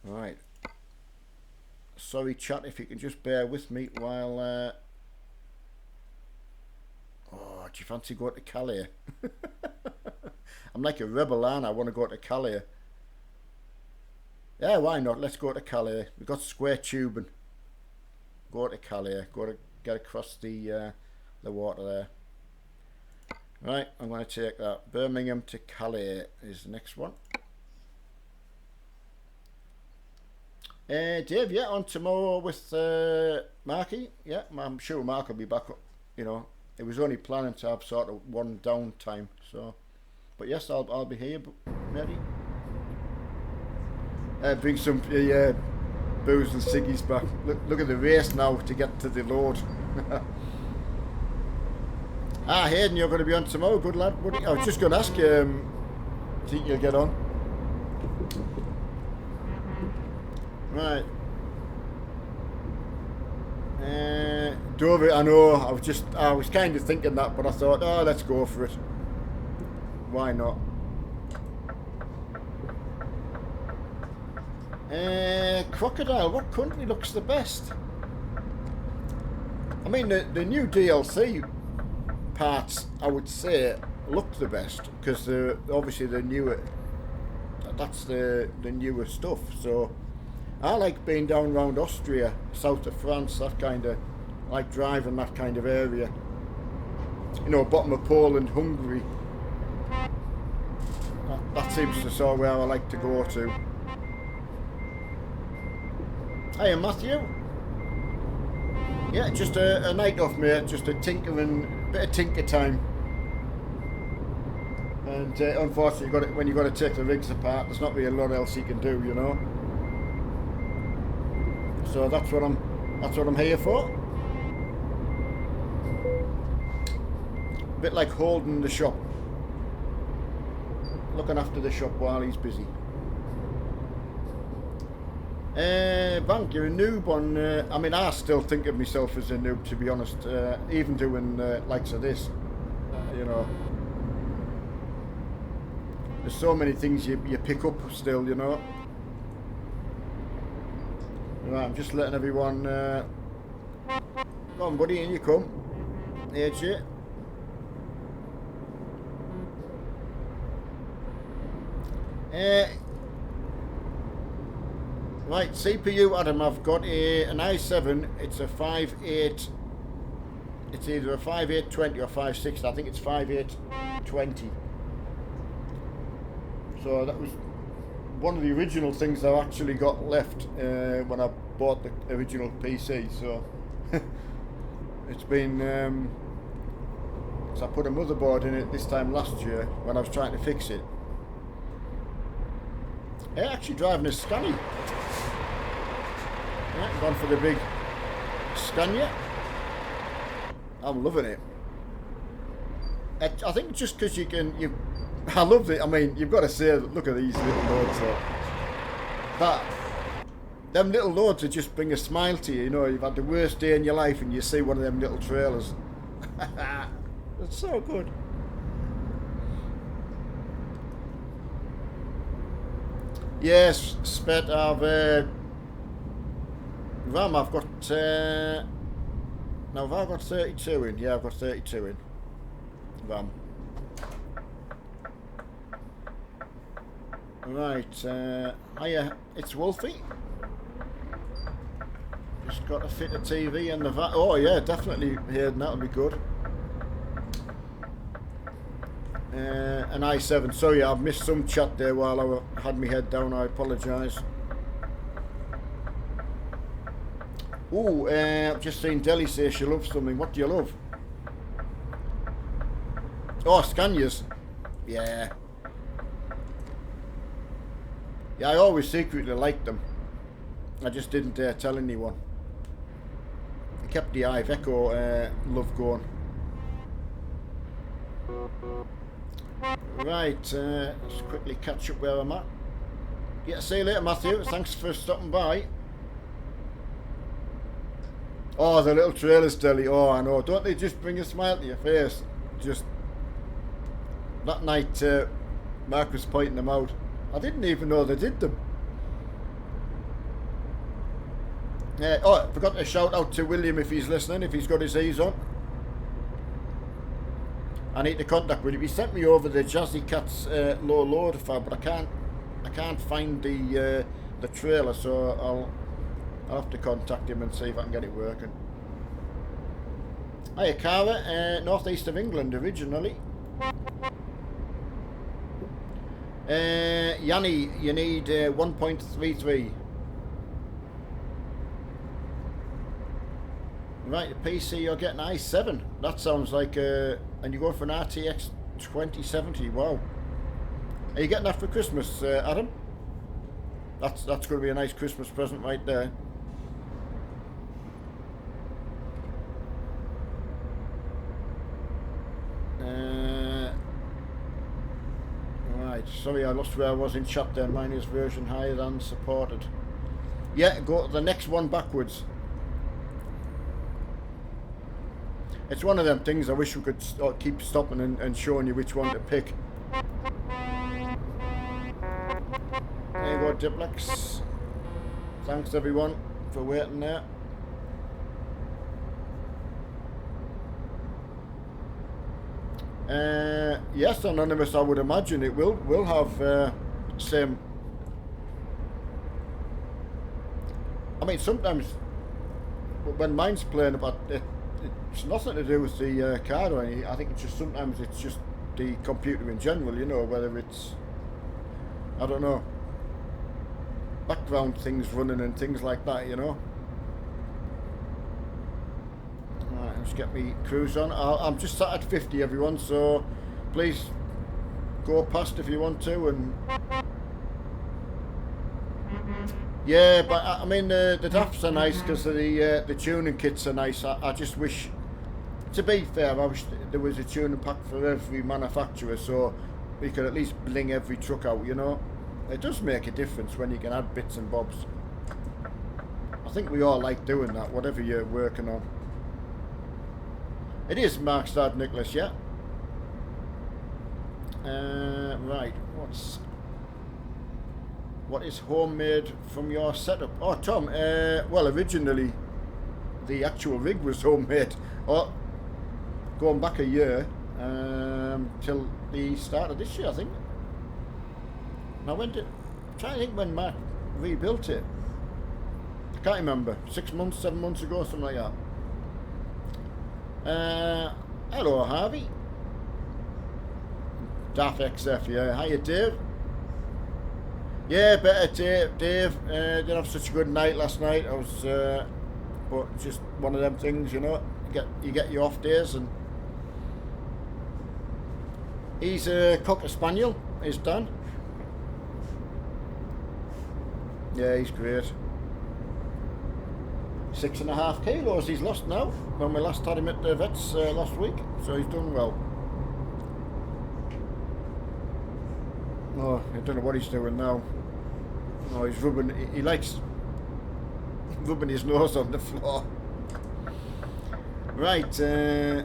Right. Sorry chat, if you can just bear with me while oh, do you fancy going to Calais? I'm like a rebel, and I want to go to Calais. Yeah, why not? Let's go to Calais. We've got square tubing. Go to Calais. Go to get across the water there. Right, I'm going to take that. Birmingham to Calais is the next one. Dave, yeah, on tomorrow with Marky. Yeah, I'm sure Mark will be back. You know, it was only planning to have sort of one down time. So, but yes, I'll be here, maybe. Bring some booze and ciggies back. Look at the race now to get to the load. Hayden, you're going to be on tomorrow. Good lad, buddy. I was just going to ask you. Think you'll get on? Right. Dover, I know, I was kind of thinking that, but I thought, oh, let's go for it. Why not? Crocodile, what country looks the best? I mean, the new DLC parts, I would say, look the best, because obviously the newer, that's the newer stuff, so... I like being down around Austria, south of France, that kind of, like driving that kind of area. You know, bottom of Poland, Hungary. That seems to sort of where I like to go to. Hiya Matthew. Yeah, just a night off, mate, just a tinkering, bit of tinker time. And unfortunately, when you've got to take the rigs apart, there's not really a lot else you can do, you know. So that's what I'm here for. bit like holding the shop. Looking after the shop while he's busy. Bank, you're a noob on... I mean, I still think of myself as a noob, to be honest. Even doing likes of this. You know. There's so many things you pick up still, you know. Right, I'm just letting everyone... Come on, buddy, in you come. AJ. Right, CPU, Adam, I've got an i7. It's a 5.8. It's either a 5820 or 560. I think it's 5820. So that was one of the original things I actually got left when I bought the original PC. So it's been... so I put a motherboard in it this time last year when I was trying to fix it. I'm actually driving a Scania. Yeah, gone for the big Scania. I'm loving it. I think just because I love it. I mean, you've got to say, look at these little loads. Them little loads that just bring a smile to you. You know, you've had the worst day in your life and you see one of them little trailers. It's so good. Yes, Spet, RAM, I've got, now have I got 32 in? Yeah, I've got 32 in RAM. Right, hiya, it's Wolfie. Just got to fit a TV and the van. Oh yeah, definitely here, that'll be good. An i7, so yeah, I've missed some chat there while I had my head down, I apologise. Ooh, I've just seen Deli say she loves something. What do you love? Oh, Scanias. Yeah. Yeah, I always secretly liked them. I just didn't dare tell anyone. I kept the Iveco love going. Right, let's quickly catch up where I'm at. Yeah, see you later, Matthew. Thanks for stopping by. Oh, the little trailers, Deli. Oh, I know. Don't they just bring a smile to your face? Just... That night, Mark was pointing them out. I didn't even know they did them. Oh, I forgot to shout out to William if he's listening, if he's got his ears on. I need to contact William. He sent me over the Jazzy Cats low loader file, but I can't find the trailer, so I'll have to contact him and see if I can get it working. Hiya, Cara, northeast of England originally. Yanni, you need 1.33. Right, the PC, you're getting i7. That sounds like and you go for an RTX 2070. Wow. Are you getting that for Christmas, Adam? That's going to be a nice Christmas present right there. Right, sorry I lost where I was in chat there. Mine is version higher than supported. Yeah, go to the next one backwards. It's one of them things I wish we could keep stopping and showing you which one to pick. There you go, Diplex. Thanks everyone for waiting there. Yes, Anonymous, I would imagine it will have same. I mean, sometimes when mine's playing about it, it's nothing to do with the card or anything. I think it's just sometimes it's just the computer in general, you know, whether it's, I don't know, background things running and things like that, you know. Alright, let's get me cruise on. I'm just sat at 50, everyone, so please go past if you want to. And yeah, but I mean the DAFs are nice because the tuning kits are nice. I just wish To be fair, I wish there was a tuning pack for every manufacturer, so we could at least bling every truck out, you know. It does make a difference when you can add bits and bobs. I think we all like doing that, whatever you're working on. It is Mark's dad, Nicholas, yeah? Right, what is homemade from your setup? Oh, Tom, well, originally the actual rig was homemade. Oh, going back a year, till the start of this year, I think. Now, I'm trying to think when Mark rebuilt it. I can't remember. 6 months, 7 months ago, something like that. Hello, Harvey. Daft XF, yeah. Hiya, Dave. Yeah, better, Dave. Didn't have such a good night last night. I was, but just one of them things, you know. You get your off days, and he's a Cocker Spaniel. He's Dan. Yeah, he's great. 6.5 kilos he's lost now. When we last had him at the vets last week, so he's done well. Oh, I don't know what he's doing now. Oh, he's rubbing. He likes rubbing his nose on the floor. Right, I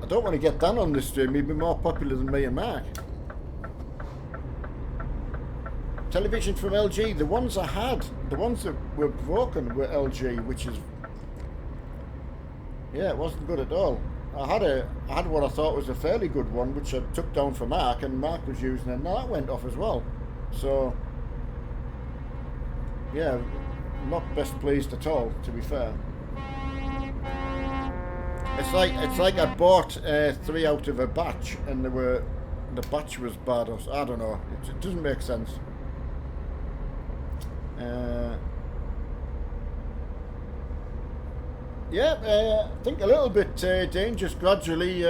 don't want to get Dan on the stream. He'd be more popular than me and Mark. Television from LG. The ones I had, the ones that were broken were LG, which is, yeah, it wasn't good at all. I had what I thought was a fairly good one, which I took down for Mark, and Mark was using it. Now that went off as well. So, yeah, not best pleased at all, to be fair. It's like I bought 3 out of a batch, and the batch was bad. Or I don't know. It doesn't make sense. Yeah, I think a little bit dangerous gradually.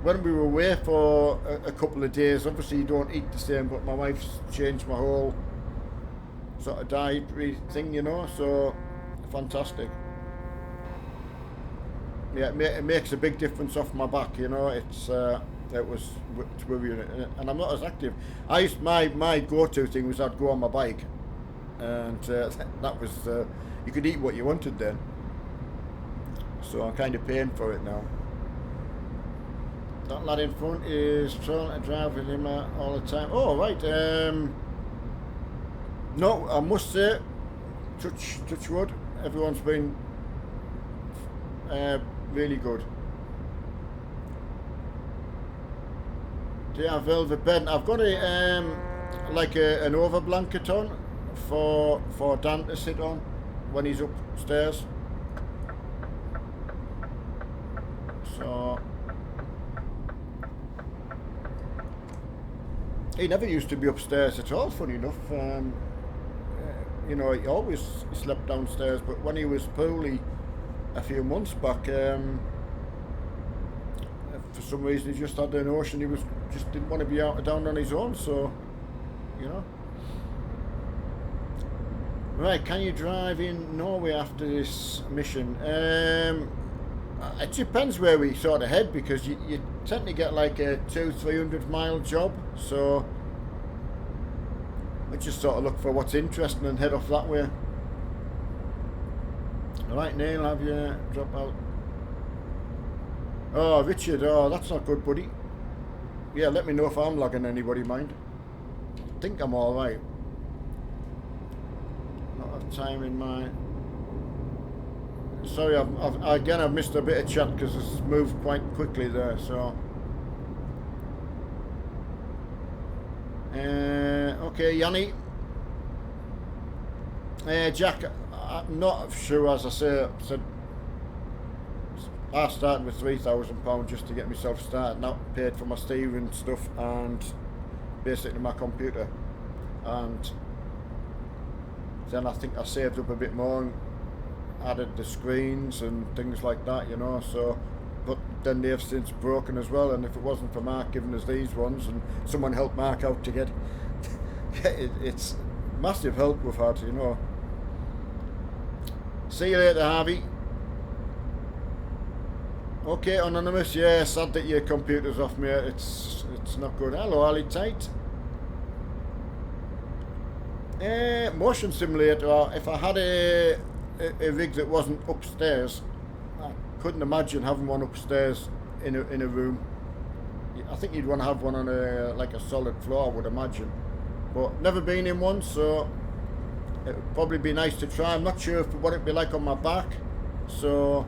When we were away for a couple of days, obviously you don't eat the same, but my wife's changed my whole sort of dietary thing, you know, so fantastic. Yeah, it makes a big difference off my back, you know. It was worrying, and I'm not as active. My go-to thing was I'd go on my bike, and that was you could eat what you wanted then. So I'm kind of paying for it now. That lad in front is trying to drive with him all the time. Oh, right. No, I must say, touch wood, everyone's been really good. Do you have velvet bed? I've got an over blanket on for Dan to sit on when he's upstairs. So he never used to be upstairs at all, funny enough. You know, he always slept downstairs, but when he was poorly a few months back, for some reason he just had the notion he just didn't want to be out down on his own, so, you know. Right, can you drive in Norway after this mission? It depends where we sort of head, because you tend to get like a 200-300 mile job, so we just sort of look for what's interesting and head off that way. Alright, Neil, have you drop out? Oh, Richard, oh, that's not good, buddy. Yeah, let me know if I'm lagging anybody, mind. I think I'm alright. Not have time in my... Sorry, I've missed a bit of chat because it's moved quite quickly there, so... Okay, Yanni. Jack, I'm not sure, as I said, I started with £3,000 just to get myself started, now paid for my steering stuff and basically my computer, and then I think I saved up a bit more and added the screens and things like that, you know, so, but then they've since broken as well, and if it wasn't for Mark giving us these ones and someone helped Mark out to get it's massive help we've had, you know. See you later, Harvey. Okay, Anonymous, yeah, sad that your computer's off, mate. It's not good. Hello, Ali Tight. Motion simulator. If I had a rig that wasn't upstairs, I couldn't imagine having one upstairs in a room. I think you'd want to have one on a solid floor, I would imagine. But never been in one, so it would probably be nice to try. I'm not sure what it'd be like on my back. So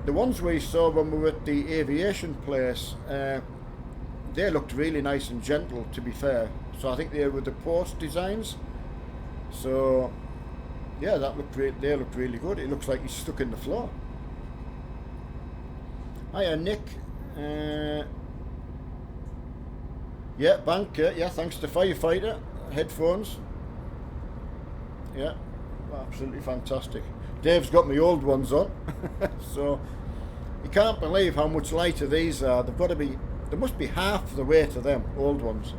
the ones we saw when we were at the aviation place, they looked really nice and gentle, to be fair. So I think they were the post designs. So yeah, they looked really good. It looks like he's stuck in the floor. Hiya, Nick. Yeah, banker. Yeah, thanks to Firefighter. Headphones. Yeah, absolutely fantastic. Dave's got my old ones on. So you can't believe how much lighter these are. There must be half the weight of them old ones.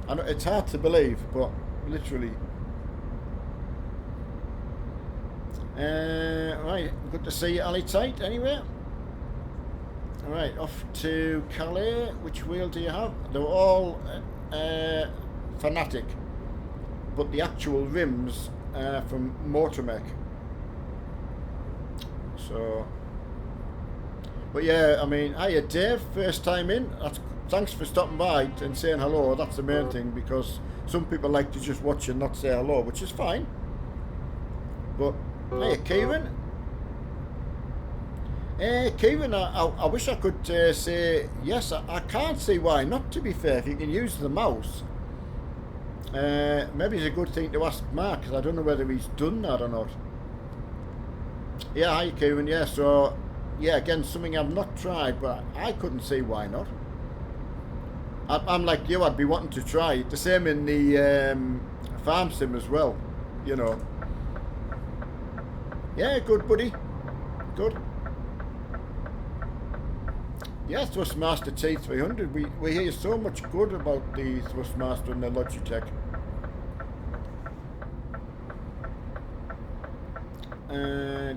I know it's hard to believe, but literally. Right, good to see you, Ali Tight, anyway. Alright, off to Calais. Which wheel do you have? They're all Fanatic, but the actual rims are from Motormech. So, but yeah, I mean, hiya Dave, first time in. Thanks for stopping by and saying hello. That's the main thing, because some people like to just watch and not say hello, which is fine. But hiya Kieran. Kieran, I wish I could say yes. I can't see why not, to be fair. If you can use the mouse, maybe it's a good thing to ask Mark, because I don't know whether he's done that or not. Yeah, hi Kieran, yeah, so yeah, again, something I've not tried, but I couldn't see why not. I'm like you, I'd be wanting to try it. The same in the farm sim as well, you know. Yeah, good buddy, good. Yeah, Thrustmaster T300, we hear so much good about the Thrustmaster and the Logitech.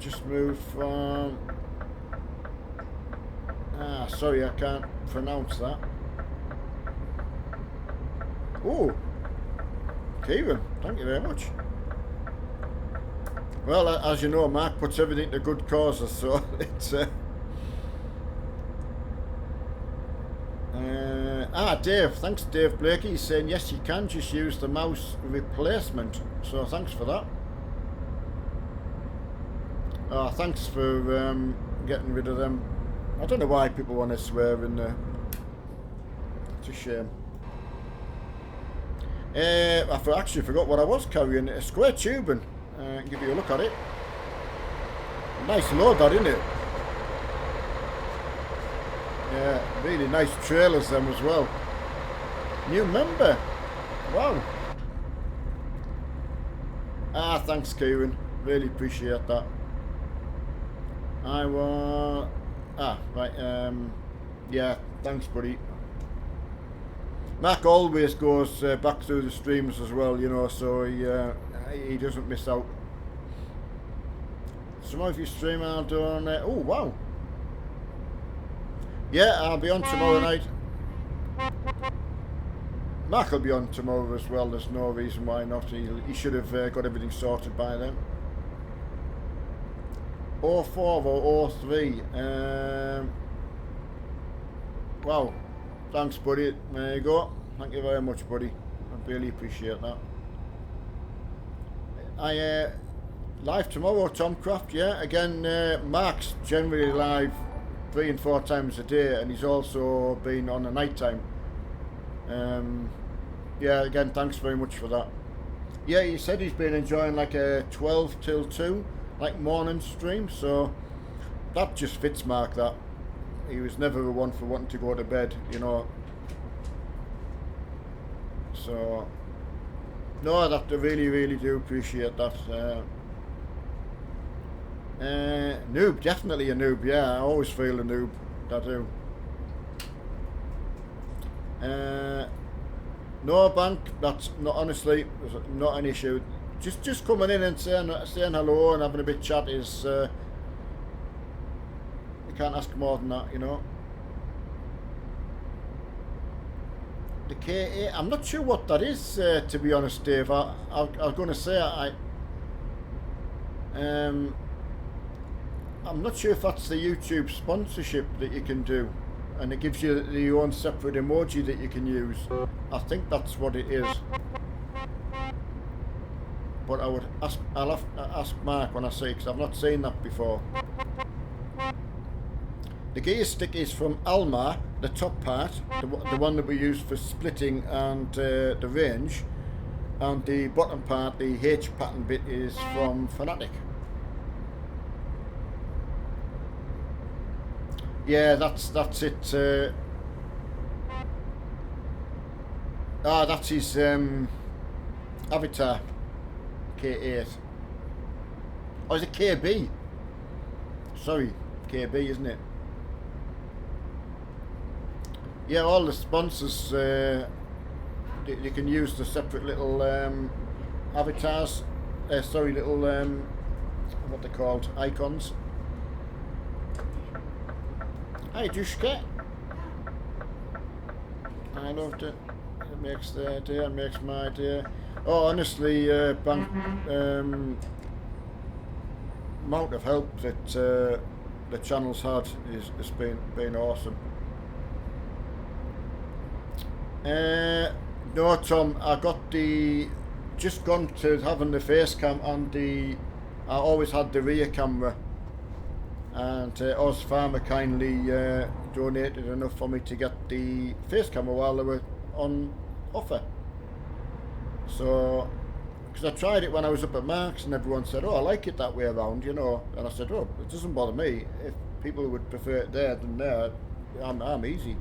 Just move from... sorry, I can't pronounce that. Oh, Kieran, thank you very much. Well, as you know, Mark puts everything to good causes, so it's... Dave, thanks Dave Blakey. He's saying yes, you can just use the mouse replacement, so thanks for that. Thanks for getting rid of them. I don't know why people want to swear in there. It's a shame. I actually forgot what I was carrying. A square tubing. Give you a look at it. Nice load that, isn't it? Yeah, really nice trailers them as well. New member. Wow. Thanks Kieran. Really appreciate that. I want... right, yeah, thanks buddy. Mark always goes back through the streams as well, you know, so he doesn't miss out. Some of you stream are doing... oh, wow. Yeah, I'll be on tomorrow night. Mark will be on tomorrow as well, there's no reason why not. He should have got everything sorted by then. 04 or 03. Wow, thanks buddy, there you go. Thank you very much buddy, I really appreciate that. I live tomorrow, Tomcraft, yeah. Again, Mark's generally live 3 and 4 times a day, and he's also been on a night time. Yeah, again, thanks very much for that. Yeah, he said he's been enjoying like a 12 till 2 like morning stream, so that just fits Mark. That he was never the one for wanting to go to bed, you know. So no, that I really do appreciate that. Noob, definitely a noob. Yeah, I always feel a noob. I do. No bank, that's not, honestly not an issue. Just coming in and saying hello and having a bit chat is can't ask more than that, you know. The K8, I'm not sure what that is, to be honest, Dave. I was going to say I'm not sure if that's the YouTube sponsorship that you can do, and it gives you your own separate emoji that you can use. I think that's what it is. But I'll have to ask Mark when I see, because I've not seen that before. The gear stick is from Alma, the top part, the one that we use for splitting and the range, and the bottom part, the H pattern bit, is from Fanatic. Yeah, that's it. That's his avatar, K8. Oh, is it KB? Sorry, KB, isn't it? Yeah, all the sponsors, you can use the separate little avatars, little, what they're called, icons. Hi, Dushka. I loved it. It makes their day, it makes my day. Oh, honestly, amount of help that the channel's had has been awesome. No, Tom, I got just gone to having the face cam, and I always had the rear camera, and Oz Farmer kindly donated enough for me to get the face camera while they were on offer. So, because I tried it when I was up at Mark's, and everyone said, oh, I like it that way around, you know, and I said, oh, it doesn't bother me. If people would prefer it there than there, I'm easy.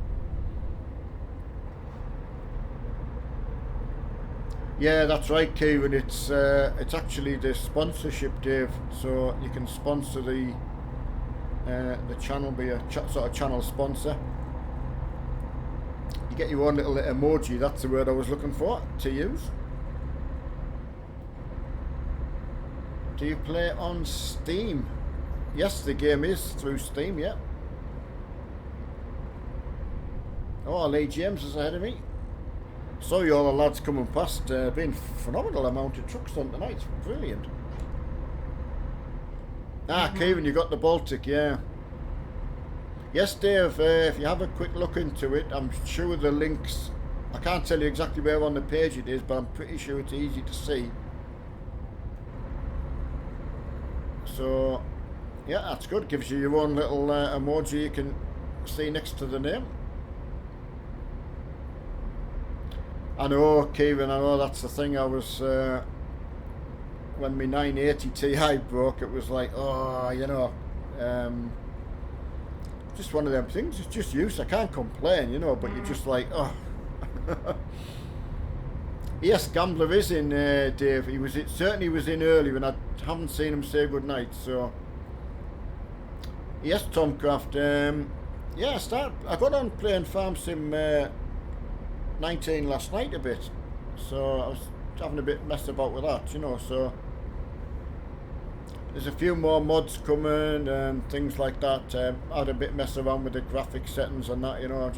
Yeah, that's right, Kieran. It's actually the sponsorship, Dave. So you can sponsor the channel, be a sort of channel sponsor. You get your own little emoji. That's the word I was looking for to use. Do you play on Steam? Yes, the game is through Steam. Yeah. Oh, Lee James is ahead of me. Saw you all the lads coming past, been phenomenal amount of trucks on tonight, it's brilliant. Kieran, you got the Baltic, yeah. Yes, Dave, if you have a quick look into it, I'm sure the links, I can't tell you exactly where on the page it is, but I'm pretty sure it's easy to see. So, yeah, that's good, gives you your own little emoji you can see next to the name. I know, Kieran, I know that's the thing. I was, when my 980 Ti broke, it was like, oh, you know, just one of them things. It's just use. I can't complain, you know, but you're just like, oh. Yes, Gambler is in, Dave. It certainly was in earlier, and I haven't seen him say goodnight, so. Yes, Tomcraft. Yeah, I got on playing Farm Sim 19 last night a bit, so I was having a bit messed about with that, you know, so there's a few more mods coming and things like that. I had a bit mess around with the graphic settings and that, you know,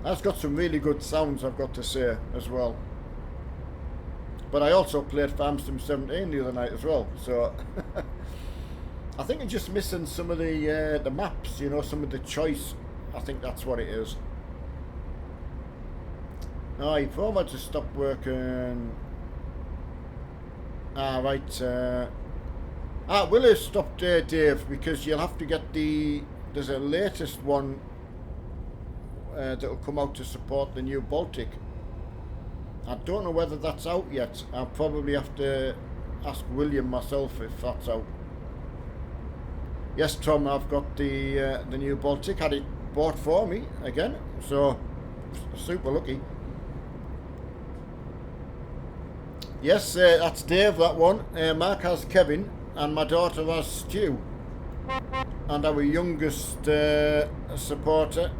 that's got some really good sounds, I've got to say, as well. But I also played Farm Sim 17 the other night as well, so I think it's just missing some of the maps, you know, some of the choice. I think that's what it is. Oh, your format just stopped working. Right. Will it stop there, Dave? Because you'll have to get there's a latest one that'll come out to support the new Baltic. I don't know whether that's out yet. I'll probably have to ask William myself if that's out. Yes, Tom, I've got the new Baltic. Had it bought for me again, so super lucky. Yes, that's Dave, that one. Mark has Kevin, and my daughter has Stu. And our youngest supporter,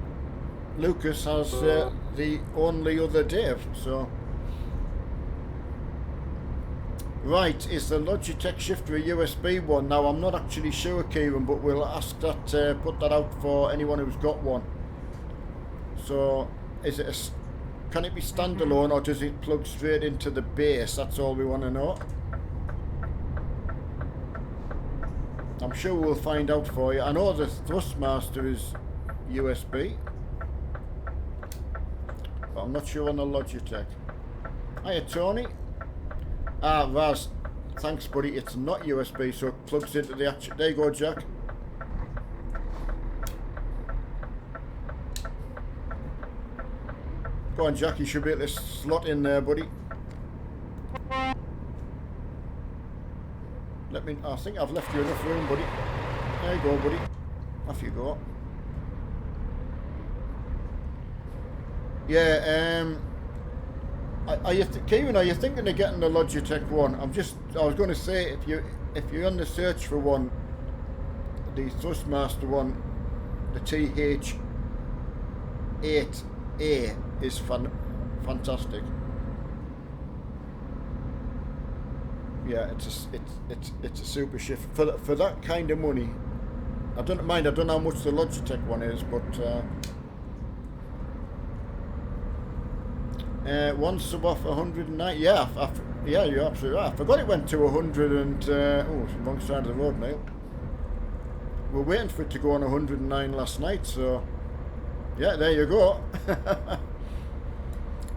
Lucas, has the only other Dave. So, Right, is the Logitech shifter a USB one? Now, I'm not actually sure, Kieran, but we'll ask that, put that out for anyone who's got one. So, is it can it be standalone or does it plug straight into the base? That's all we want to know. I'm sure we'll find out for you. I know the Thrustmaster is USB, but I'm not sure on the Logitech. Hiya, Tony. Ah, Raz, thanks, buddy. It's not USB, so it plugs into the actual... There you go, Jack. Go on, Jack. You should be able to slot in there, buddy. I think I've left you enough room, buddy. There you go, buddy. Off you go. Yeah, Kieran, are you thinking of getting the Logitech one? I was going to say, if you're on the search for one, the Thrustmaster one, the TH8A is fantastic. Yeah, it's a super shift for that kind of money. I don't know how much the Logitech one is, but one sub off 109. Yeah, yeah, you're absolutely right. I forgot it went to 100 and oh, it's the wrong side of the road now. We're waiting for it to go on 109 last night, so yeah, there you go.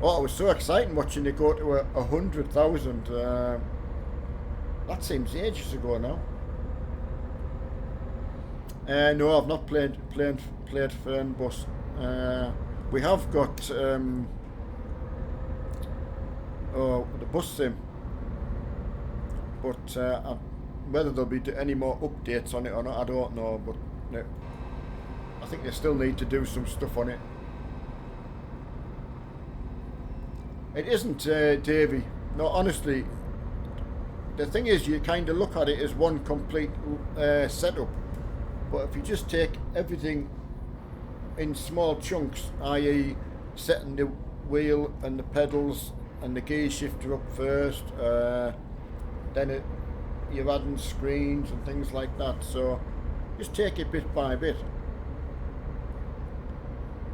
Oh, it was so exciting watching it go to 100,000. That seems ages ago now. No, I've not played Fernbus. We have got the bus sim, but whether there'll be any more updates on it or not, I don't know. But no, I think they still need to do some stuff on it. It isn't, Davey. No, honestly, the thing is, you kind of look at it as one complete setup. But if you just take everything in small chunks, i.e. setting the wheel and the pedals and the gear shifter up first, then you're adding screens and things like that. So just take it bit by bit.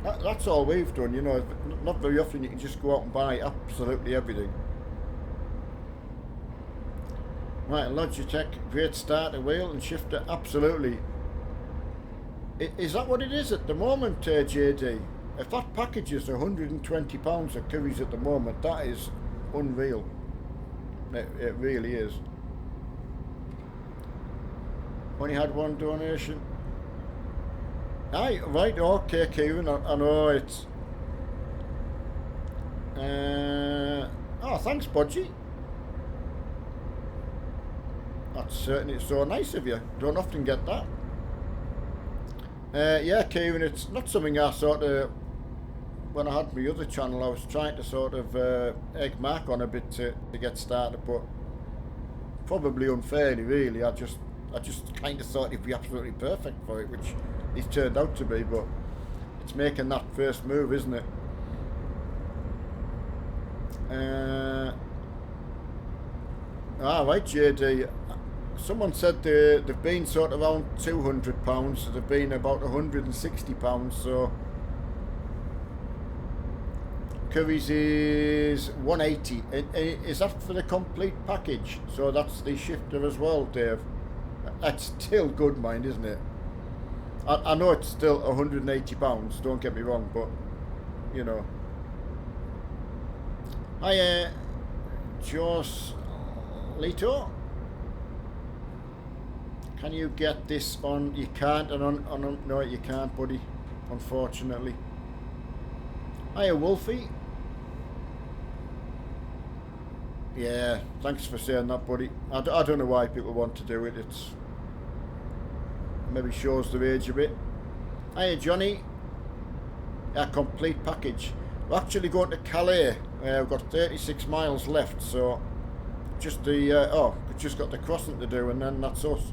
That's all we've done, you know. Not very often you can just go out and buy absolutely everything. Right, Logitech, great starter wheel and shifter, absolutely. Is that what it is at the moment, JD? If that package is £120 at Curry's at the moment, that is unreal. It really is. Only had one donation. Aye, right, okay, Kieran, I know it's... oh, thanks, Podgy. That's certainly so nice of you. Don't often get that. Yeah, Kieran, it's not something I sort of... When I had my other channel, I was trying to sort of egg Mark on a bit to get started, but probably unfairly, really. I just kind of thought he'd be absolutely perfect for it, which he's turned out to be, but it's making that first move, isn't it? Right, JD. Someone said they've been sort of around £200, so they've been about £160, so Curry's is 180. Is that for the complete package? So that's the shifter as well, Dave. That's still good, mind, isn't it? I know it's still £180, don't get me wrong, but you know. Hi, Jos Lito. Can you get this on? You can't, and on no, you can't, buddy. Unfortunately. Hiya, Wolfie. Yeah, thanks for saying that, buddy. I don't know why people want to do it. It's maybe shows their age a bit. Hiya, Johnny. A complete package. We're actually going to Calais. We've got 36 miles left, so just the we've just got the crossing to do, and then that's us.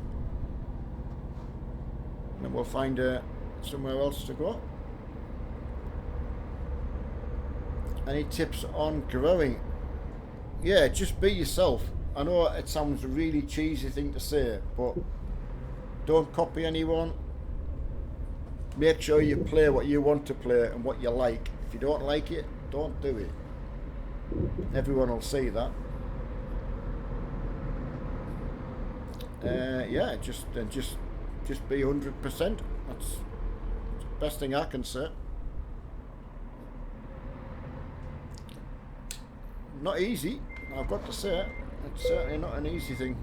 And then we'll find somewhere else to go. Any tips on growing? Yeah, just be yourself. I know it sounds a really cheesy thing to say, but don't copy anyone. Make sure you play what you want to play and what you like. If you don't like it, don't do it. Everyone will see that. Yeah, just be 100%. That's the best thing I can say. Not easy, I've got to say. It's certainly not an easy thing.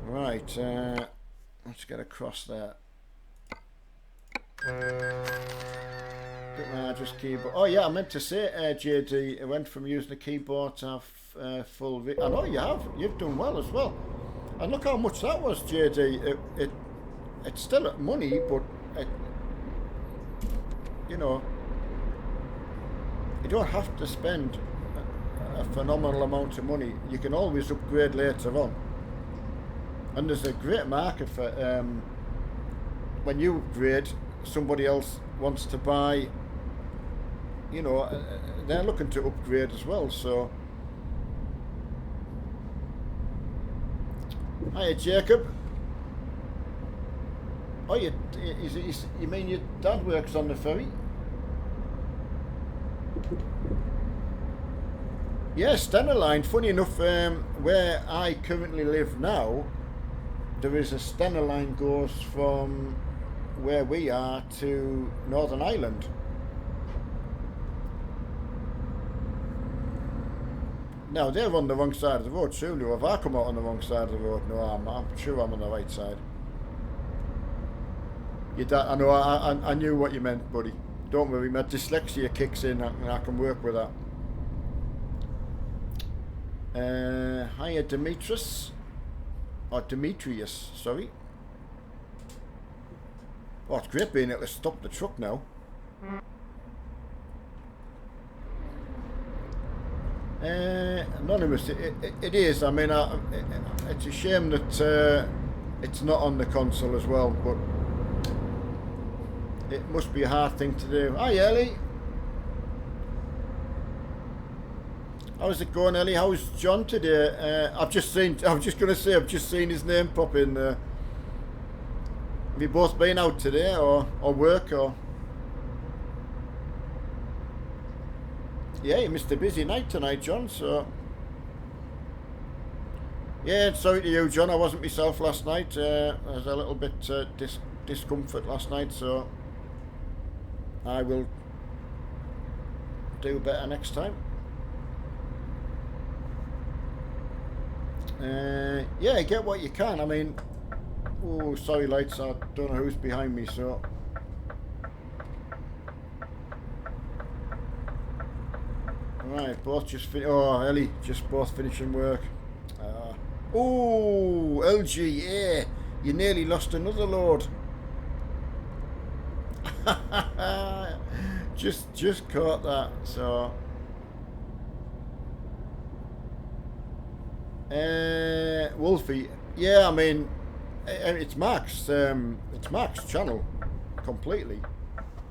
Right, let's get across there. Just keyboard. Oh yeah, I meant to say, JD, I went from using a keyboard to have full. I know you have. You've done well as well. And look how much that was, JD. It's still money, but you know, you don't have to spend a phenomenal amount of money. You can always upgrade later on. And there's a great market for when you upgrade, somebody else wants to buy. You know, they're looking to upgrade as well. So, hiya, Jacob. Oh, you mean your dad works on the ferry? Yeah, Stena Line. Funny enough, where I currently live now, there is a Stena Line goes from where we are to Northern Ireland. Now they're on the wrong side of the road. Surely, have I come out on the wrong side of the road? No, I'm sure I'm on the right side. I know. I knew what you meant, buddy. Don't worry, my dyslexia kicks in, and I can work with that. Hiya, Demetrius. Or Demetrius, sorry. Oh, it's great being able to stop the truck now. Anonymous, it is. I mean, it's a shame that it's not on the console as well, but it must be a hard thing to do. Hi, Ellie. How's it going, Ellie? How's John today? I was just going to say, I've just seen his name pop in there. Have you both been out today, or work, or? Yeah, you missed a busy night tonight, John, so... Yeah, sorry to you, John, I wasn't myself last night. I was a little bit discomfort last night, so... I will do better next time. Yeah, get what you can. I mean... Oh, sorry, lights, I don't know who's behind me, so... Right, both just oh, Ellie, just both finishing work. Oh, LG, yeah, you nearly lost another load. just caught that. So, Wolfie, yeah, I mean, it's Mark's channel completely.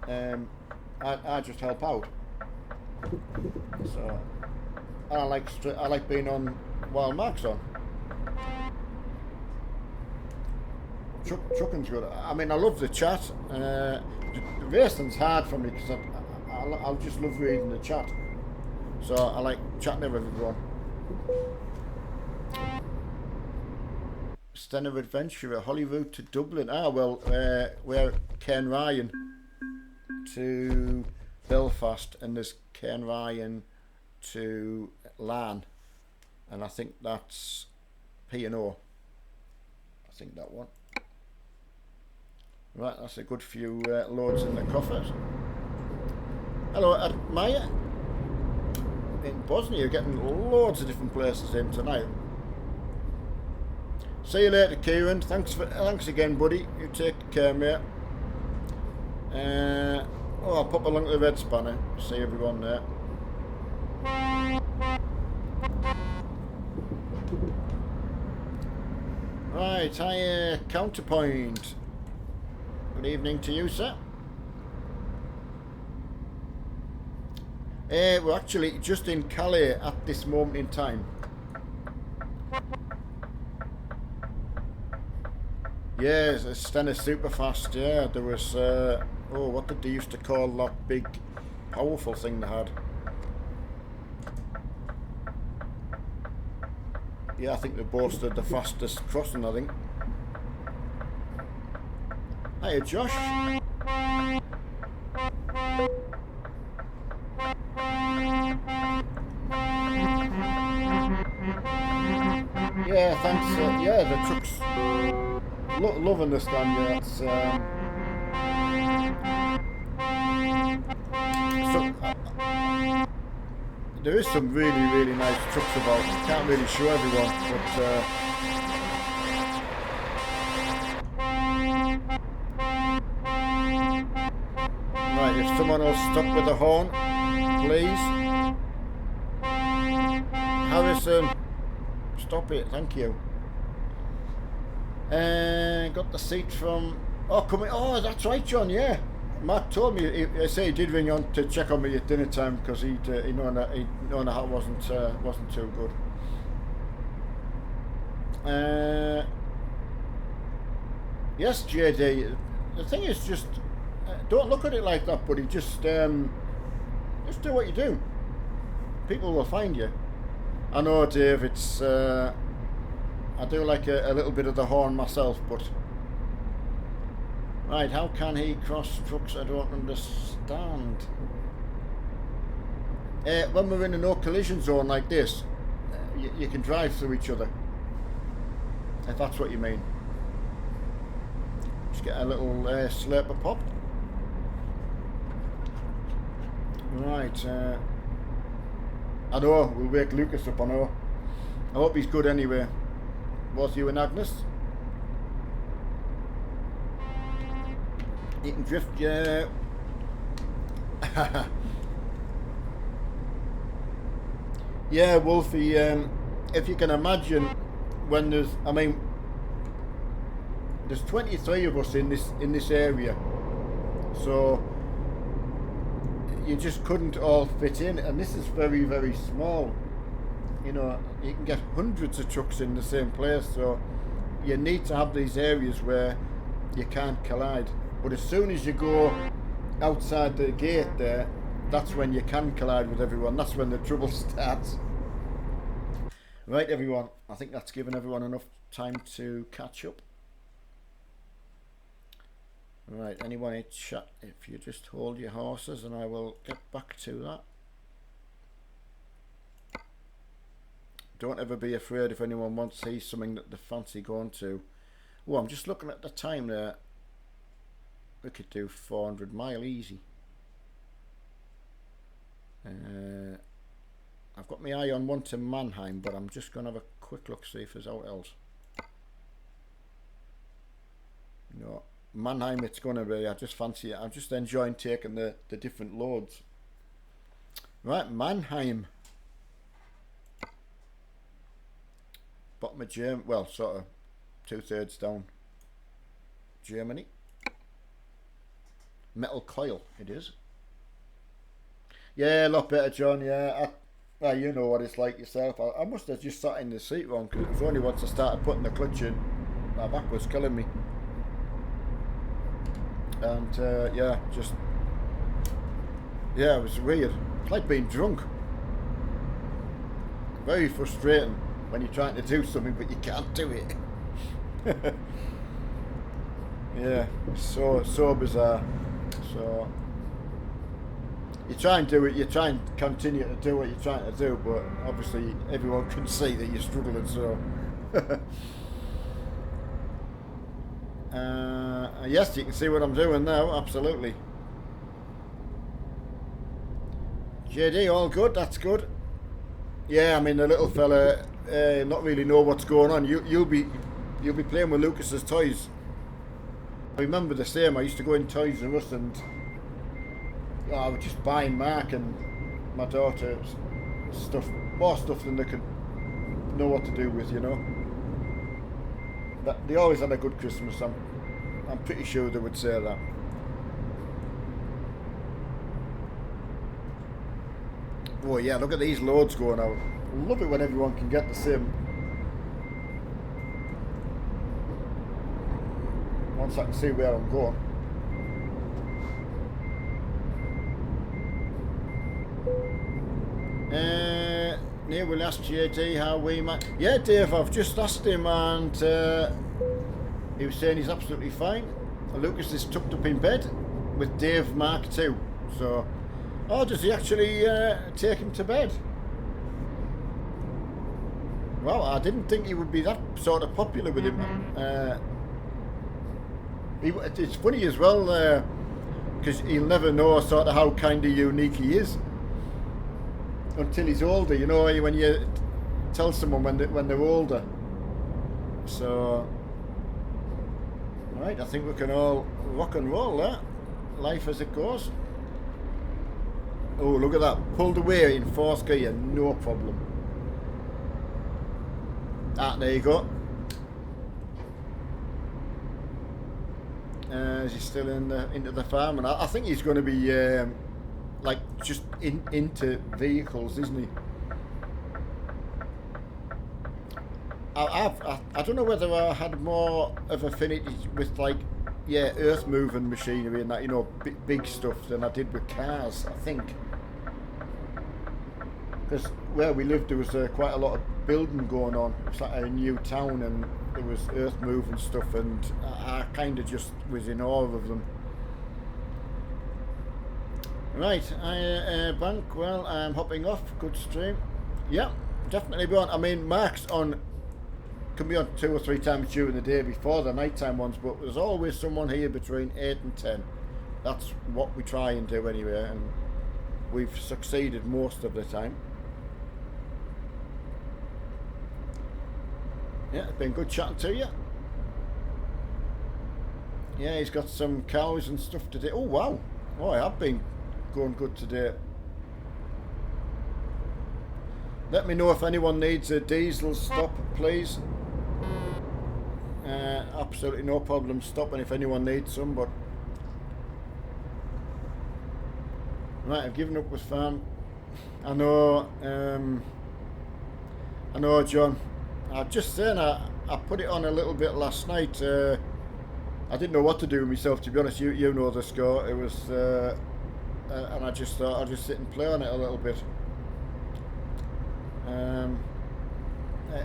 I just help out. So I like being on while Mark's on. Chucking's good. I mean, I love the chat. The racing's hard for me because I just love reading the chat. So I like chatting with everyone. Stena Adventurer, Holyrood to Dublin. Well, we're Ken Ryan to Belfast, and there's Ken Ryan to Lan, and I think that's P&O. I think that one. Right, that's a good few loads in the coffers. Hello, Maya. In Bosnia, you're getting loads of different places in tonight. See you later, Kieran. Thanks again, buddy. You take care, mate. I'll pop along to the Red Spanner. See everyone there. Right, hi, Counterpoint. Good evening to you, sir. We're actually just in Calais at this moment in time. Yeah, it's Stennis super fast. Yeah, there was oh, what did they used to call that big, powerful thing they had? Yeah, I think they boasted the fastest crossing. I think. Hiya, Josh. Yeah, thanks. Yeah, the trucks. Loving this stand. Yeah, it's there is some really nice trucks about. Can't really show everyone, but right. If someone else stop with the horn, please. Harrison, stop it. Thank you. Got the seat from. Oh, coming. Oh, that's right, John. Yeah. Matt told me. I say he did ring on to check on me at dinner time because he known that wasn't too good. Yes, JD. The thing is, just don't look at it like that, buddy. Just do what you do. People will find you. I know, Dave. It's I do like a little bit of the horn myself, but. Right, how can he cross trucks? I don't understand. When we're in a no collision zone like this, you can drive through each other. If that's what you mean. Just get a little slurper pop. Right, I know, we'll wake Lucas up, I know. I hope he's good anyway. Both you and Agnes. You can drift, yeah. Yeah, Wolfie, if you can imagine when there's 23 of us in this area, so you just couldn't all fit in, and this is very small. You know, you can get hundreds of trucks in the same place, so you need to have these areas where you can't collide. But as soon as you go outside the gate there, that's when you can collide with everyone. That's when the trouble starts. Right, everyone. I think that's given everyone enough time to catch up. Right, anyone in chat, if you just hold your horses and I will get back to that. Don't ever be afraid if anyone wants to see something that they fancy going to. Oh, I'm just looking at the time there. We could do 400 mile easy. I've got my eye on one to Mannheim, but I'm just going to have a quick look, see if there's out else. No, Mannheim it's going to be. I just fancy it. I'm just enjoying taking the different loads. Right, Mannheim. Bottom of Germany, well, sort of 2/3 down. Germany. Metal coil, it is. Yeah, a lot better, John. Yeah, well, you know what it's like yourself. I must have just sat in the seat wrong because it was only once I started putting the clutch in, my back was killing me. And yeah, it was weird. It's like being drunk. Very frustrating when you're trying to do something but you can't do it. Yeah, so bizarre. So you try and do it, you try and continue to do what you're trying to do, but obviously everyone can see that you're struggling, so yes, you can see what I'm doing now, absolutely. JD, all good, that's good. Yeah, I mean the little fella not really know what's going on. You'll be playing with Lucas's toys. I remember the same. I used to go in Toys R Us and I was just buying Mark and my daughter stuff, more stuff than they could know what to do with, you know. But they always had a good Christmas. I'm pretty sure they would say that. Oh yeah, look at these loads going out. I love it when everyone can get the same. Once I can see where I'm going. Yeah, we'll ask JD how we might. Yeah, Dave, I've just asked him and he was saying he's absolutely fine. Lucas is tucked up in bed with Dave Mark II. So, oh, does he actually take him to bed? Well, I didn't think he would be that sort of popular with him. It's funny as well, because he'll never know sort of how kind of unique he is until he's older. You know, when you tell someone when they're older. So, right, I think we can all rock and roll there. Life as it goes. Oh, look at that. Pulled away in fourth gear, no problem. Ah, there you go. Is he still into the farm? And I think he's going to be like just into vehicles, isn't he? I don't know whether I had more of affinity with like earth moving machinery and that, you know, big stuff than I did with cars. I think because where we lived there was quite a lot of building going on. It was like a new town and there was earth moving stuff, and I kind of just was in awe of them. Right, Bank, well, I'm hopping off. Good stream. Yeah, definitely be on. I mean, Mark's on, can be on 2 or 3 times during the day before the nighttime ones, but there's always someone here between 8 and 10. That's what we try and do anyway, and we've succeeded most of the time. Yeah, it's been good chatting to you. Yeah, he's got some cows and stuff today. Oh, wow. Oh, I have been going good today. Let me know if anyone needs a diesel stop, please. Absolutely no problem stopping if anyone needs some, but... Right, I've given up with farm. I know, John. I'm just saying, I put it on a little bit last night. I didn't know what to do with myself, to be honest. You know the score. It was, and I just thought I'd just sit and play on it a little bit.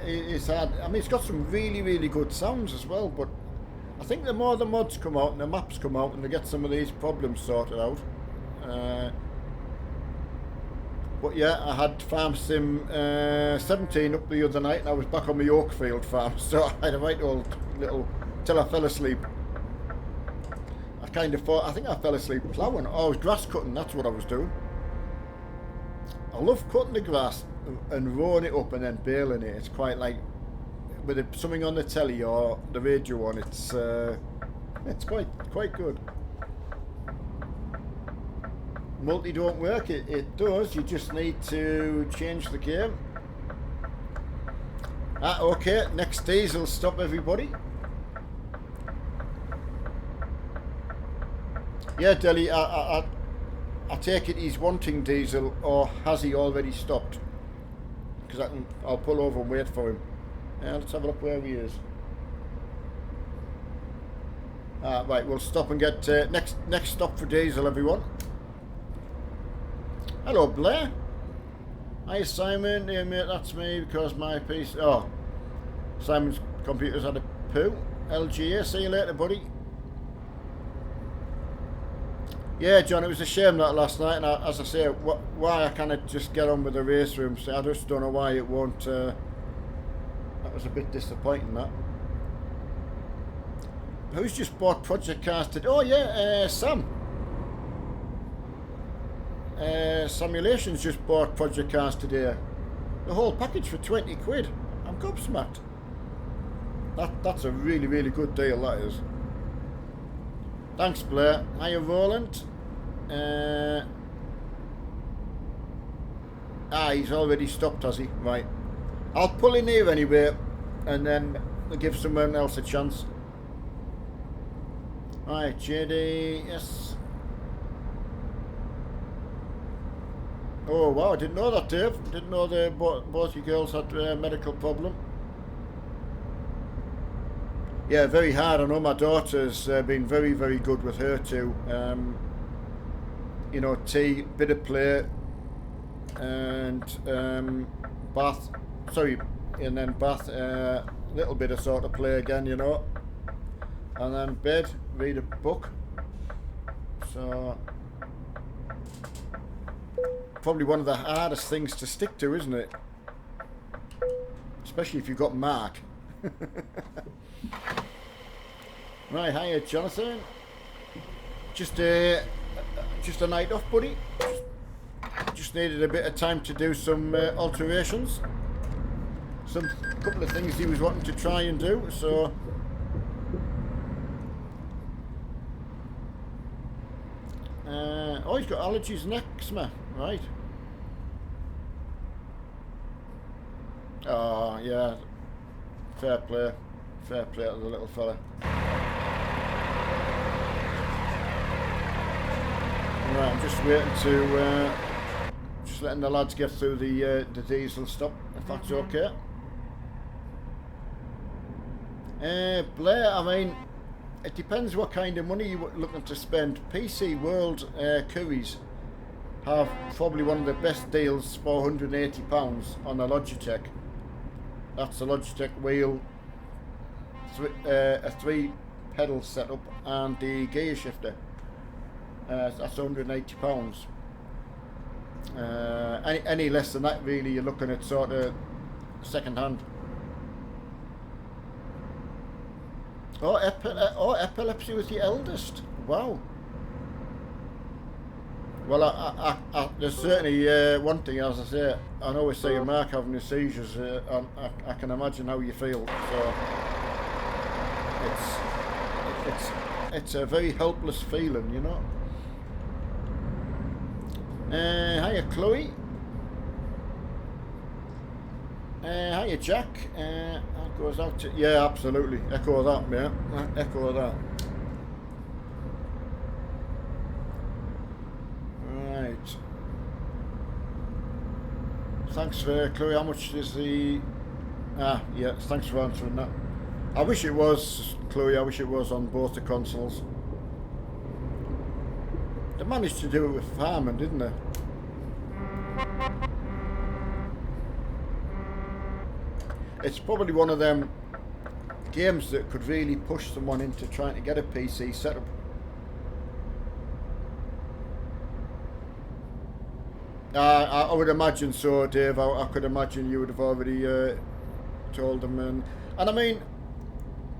It's hard. I mean, it's got some really, really good sounds as well. But I think the more the mods come out and the maps come out and they get some of these problems sorted out. But yeah, I had Farm Sim 17 up the other night and I was back on my Oakfield farm, so I had a right old little, till I fell asleep. I kind of thought, I think I fell asleep ploughing. Oh, I was grass cutting, that's what I was doing. I love cutting the grass and rolling it up and then baling it. It's quite like, with something on the telly or the radio on, it's quite good. Multi don't work, it does, you just need to change the game. Okay, next diesel stop, everybody. Yeah, Delhi, I take it he's wanting diesel, or has he already stopped? Because I'll pull over and wait for him. Let's have a look where he is. Right, we'll stop and get next stop for diesel, everyone. Hello, Blair. Hi, Simon. Yeah, mate, that's me because my PC... Oh, Simon's computer's had a poo. LGA, see you later, buddy. Yeah, John, it was a shame that last night, and as I say, why I can't just get on with the race room, so I just don't know why it won't... that was a bit disappointing, that. Who's just bought Project Cars today? Oh, yeah, Sam. Simulations just bought Project Cars today. The whole package for 20 quid. I'm gobsmacked. That's a really, really good deal, that is. Thanks, Blair. Hiya, Roland. He's already stopped, has he? Right. I'll pull in here anyway, and then give someone else a chance. Right, JD, yes. Oh wow, I didn't know that, Dave. Didn't know that both you girls had a medical problem. Yeah, very hard. I know my daughter's been very, very good with her too. You know, tea, bit of play, and bath. Sorry, and then bath. Little bit of sort of play again, you know, and then bed, read a book. So probably one of the hardest things to stick to, isn't it? Especially if you've got Mark. Right, hiya Jonathan. Just a night off, buddy. Just needed a bit of time to do some alterations. Some couple of things he was wanting to try and do, so oh, he's got allergies and eczema, right? Oh yeah, fair play to the little fella. Right, I'm just waiting to just letting the lads get through the diesel stop, if that's okay. Blair, I mean, it depends what kind of money you're looking to spend. PC World Curries have probably one of the best deals for £180 on a Logitech. That's a Logitech wheel, a 3 pedal setup and the gear shifter. That's £180. Any less than that really, you're looking at sort of second hand. Oh, epilepsy with the eldest. Wow. Well, I there's certainly one thing, as I say, I know we say Mark having his seizures. I can imagine how you feel. So it's a very helpless feeling, you know. Hiya, Chloe. Hiya, Jack. That goes out to... Yeah, absolutely. Echo that, mate. Echo that. Right. Thanks for... Chloe, how much is the... yeah, thanks for answering that. I wish it was, Chloe, I wish it was on both the consoles. They managed to do it with farming, didn't they? It's probably one of them games that could really push someone into trying to get a PC setup. I would imagine so, Dave. I could imagine you would have already told them. And I mean,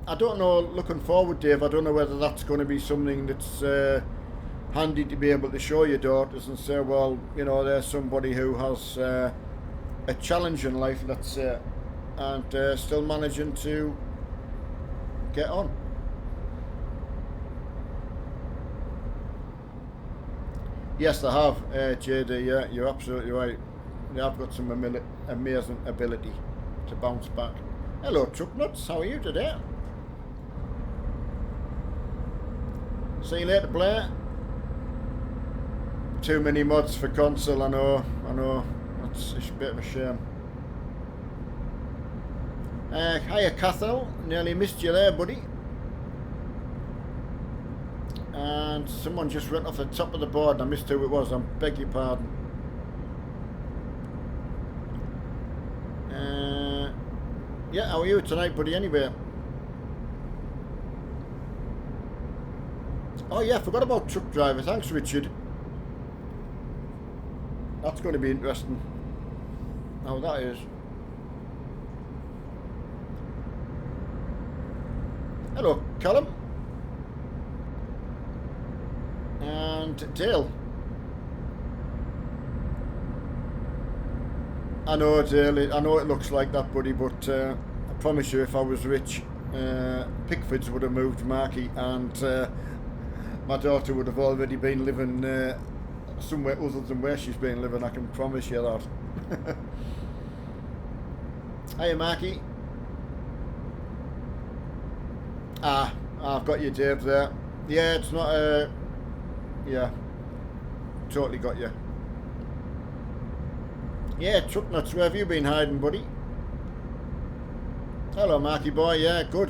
I don't know, looking forward, Dave, I don't know whether that's going to be something that's handy to be able to show your daughters and say, well, you know, there's somebody who has a challenge in life, let's say, and still managing to get on. Yes, they have, JD, yeah, you're absolutely right. They have got some amazing ability to bounce back. Hello, Truck Nuts, how are you today? See you later, Blair. Too many mods for console, I know. It's a bit of a shame. Hiya, Cathal. Nearly missed you there, buddy. And someone just went off the top of the board and I missed who it was. I beg your pardon. Yeah, how are you tonight, buddy, anyway? Oh yeah, I forgot about truck driver. Thanks, Richard. That's going to be interesting. How that is. Hello, Callum. And Dale. I know, Dale, I know it looks like that, buddy, but I promise you, if I was rich, Pickfords would have moved Marky, and my daughter would have already been living somewhere other than where she's been living, I can promise you that. Hiya, Marky. I've got you, Dave, there. Yeah, it's not a... Yeah, totally got you. Yeah, truck nuts, where have you been hiding, buddy? Hello, Marky boy. Yeah, good.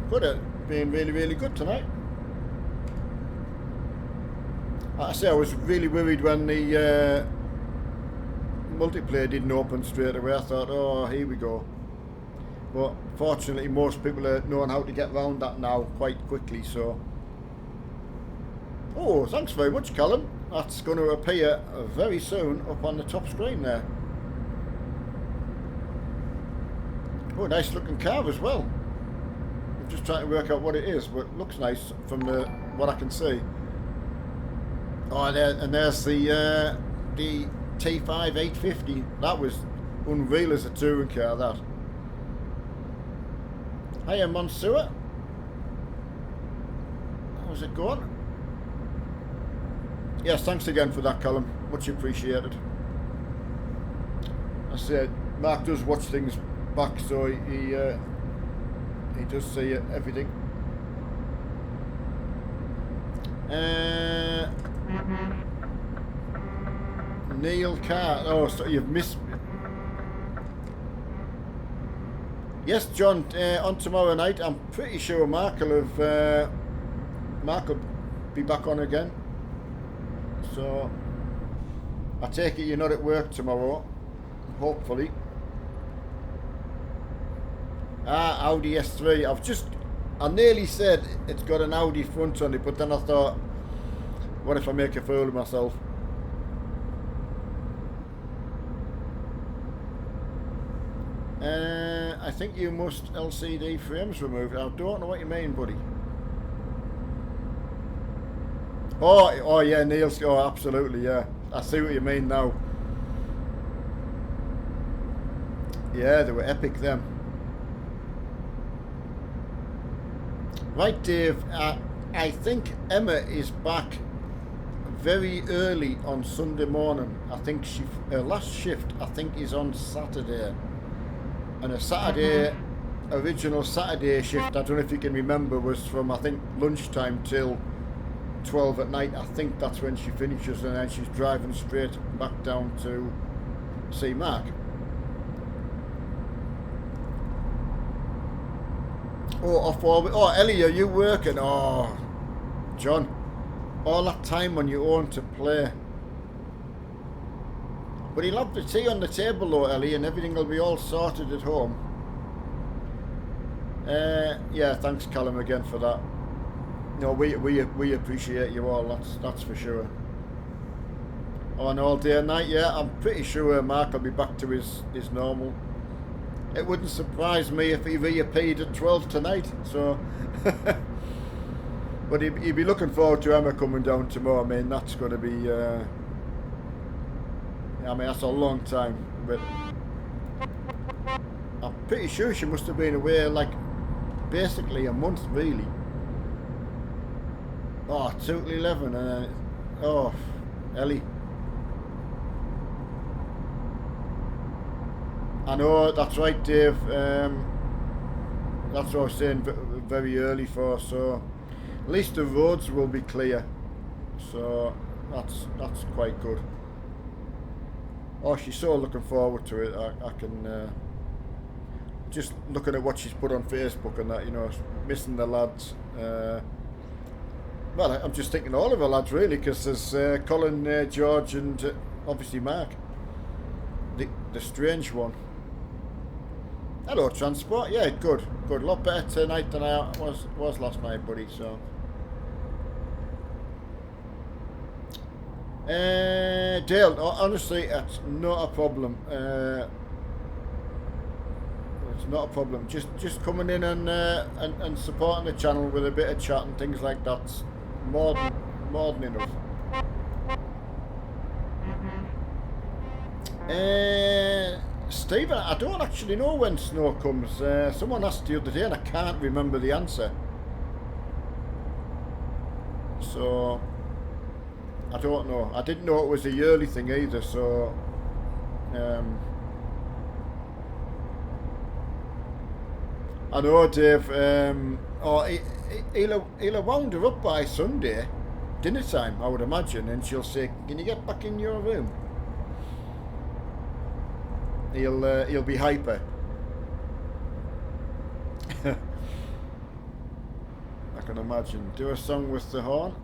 Good. Been really, really good tonight. Like I say, I was really worried when the multiplayer didn't open straight away. I thought, oh, here we go. But fortunately, most people are knowing how to get around that now quite quickly, so... Oh, thanks very much, Callum. That's going to appear very soon up on the top screen there. Oh, nice looking car as well. I'm just trying to work out what it is, but it looks nice from what I can see. Oh, and there's the T5 850. That was unreal as a touring car, that. Hiya, Monsieur. How's it going? Yes, thanks again for that, Callum. Much appreciated. I said, Mark does watch things back, so he does see everything. Neil Carr. Oh, so you've missed. Yes, John. On tomorrow night, I'm pretty sure Mark will be back on again. So I take it you're not at work tomorrow. Hopefully. Audi S3. I nearly said it's got an Audi front on it, but then I thought, what if I make a fool of myself? I think you must LCD frames removed. I don't know what you mean, buddy. Oh yeah, Neil's. Oh, absolutely, yeah. I see what you mean now. Yeah, they were epic, them. Right, Dave. I think Emma is back very early on Sunday morning. I think her last shift, I think, is on Saturday. And a Saturday, original Saturday shift, I don't know if you can remember, was from, I think, lunchtime till 12 at night. I think that's when she finishes, and then she's driving straight back down to see Mark. Oh, Ellie, are you working? Oh, John, all that time on your own to play. But he'll have the tea on the table though, Ellie, and everything will be all sorted at home. Yeah, thanks, Callum, again for that. No, we appreciate you all. That's for sure. On all day and night, yeah. I'm pretty sure Mark will be back to his normal. It wouldn't surprise me if he reappeared at 12 tonight. So, but he'd be looking forward to Emma coming down tomorrow. I mean, that's going to be. I mean, that's a long time, but I'm pretty sure she must have been away like basically a month, really. Oh, 2 till 11, and oh, Ellie. I know, that's right, Dave. That's what I was saying very early for. So at least the roads will be clear. So that's quite good. Oh, she's so looking forward to it. I can just looking at what she's put on Facebook and that, you know, missing the lads. Well, I'm just thinking all of the lads really, because there's Colin, George, and obviously Mark, the strange one. Hello, Transport. Yeah, good. A lot better tonight than I was last night, buddy. So. Dale, honestly, it's not a problem. It's not a problem. Just coming in and supporting the channel with a bit of chat and things like that's more than enough. Stephen, I don't actually know when snow comes. Someone asked the other day and I can't remember the answer. So I don't know. I didn't know it was a yearly thing either, so I know, Dave. He'll wound her up by Sunday, dinner time, I would imagine, and she'll say, "Can you get back in your room?" he'll be hyper. I can imagine. Do a song with the horn.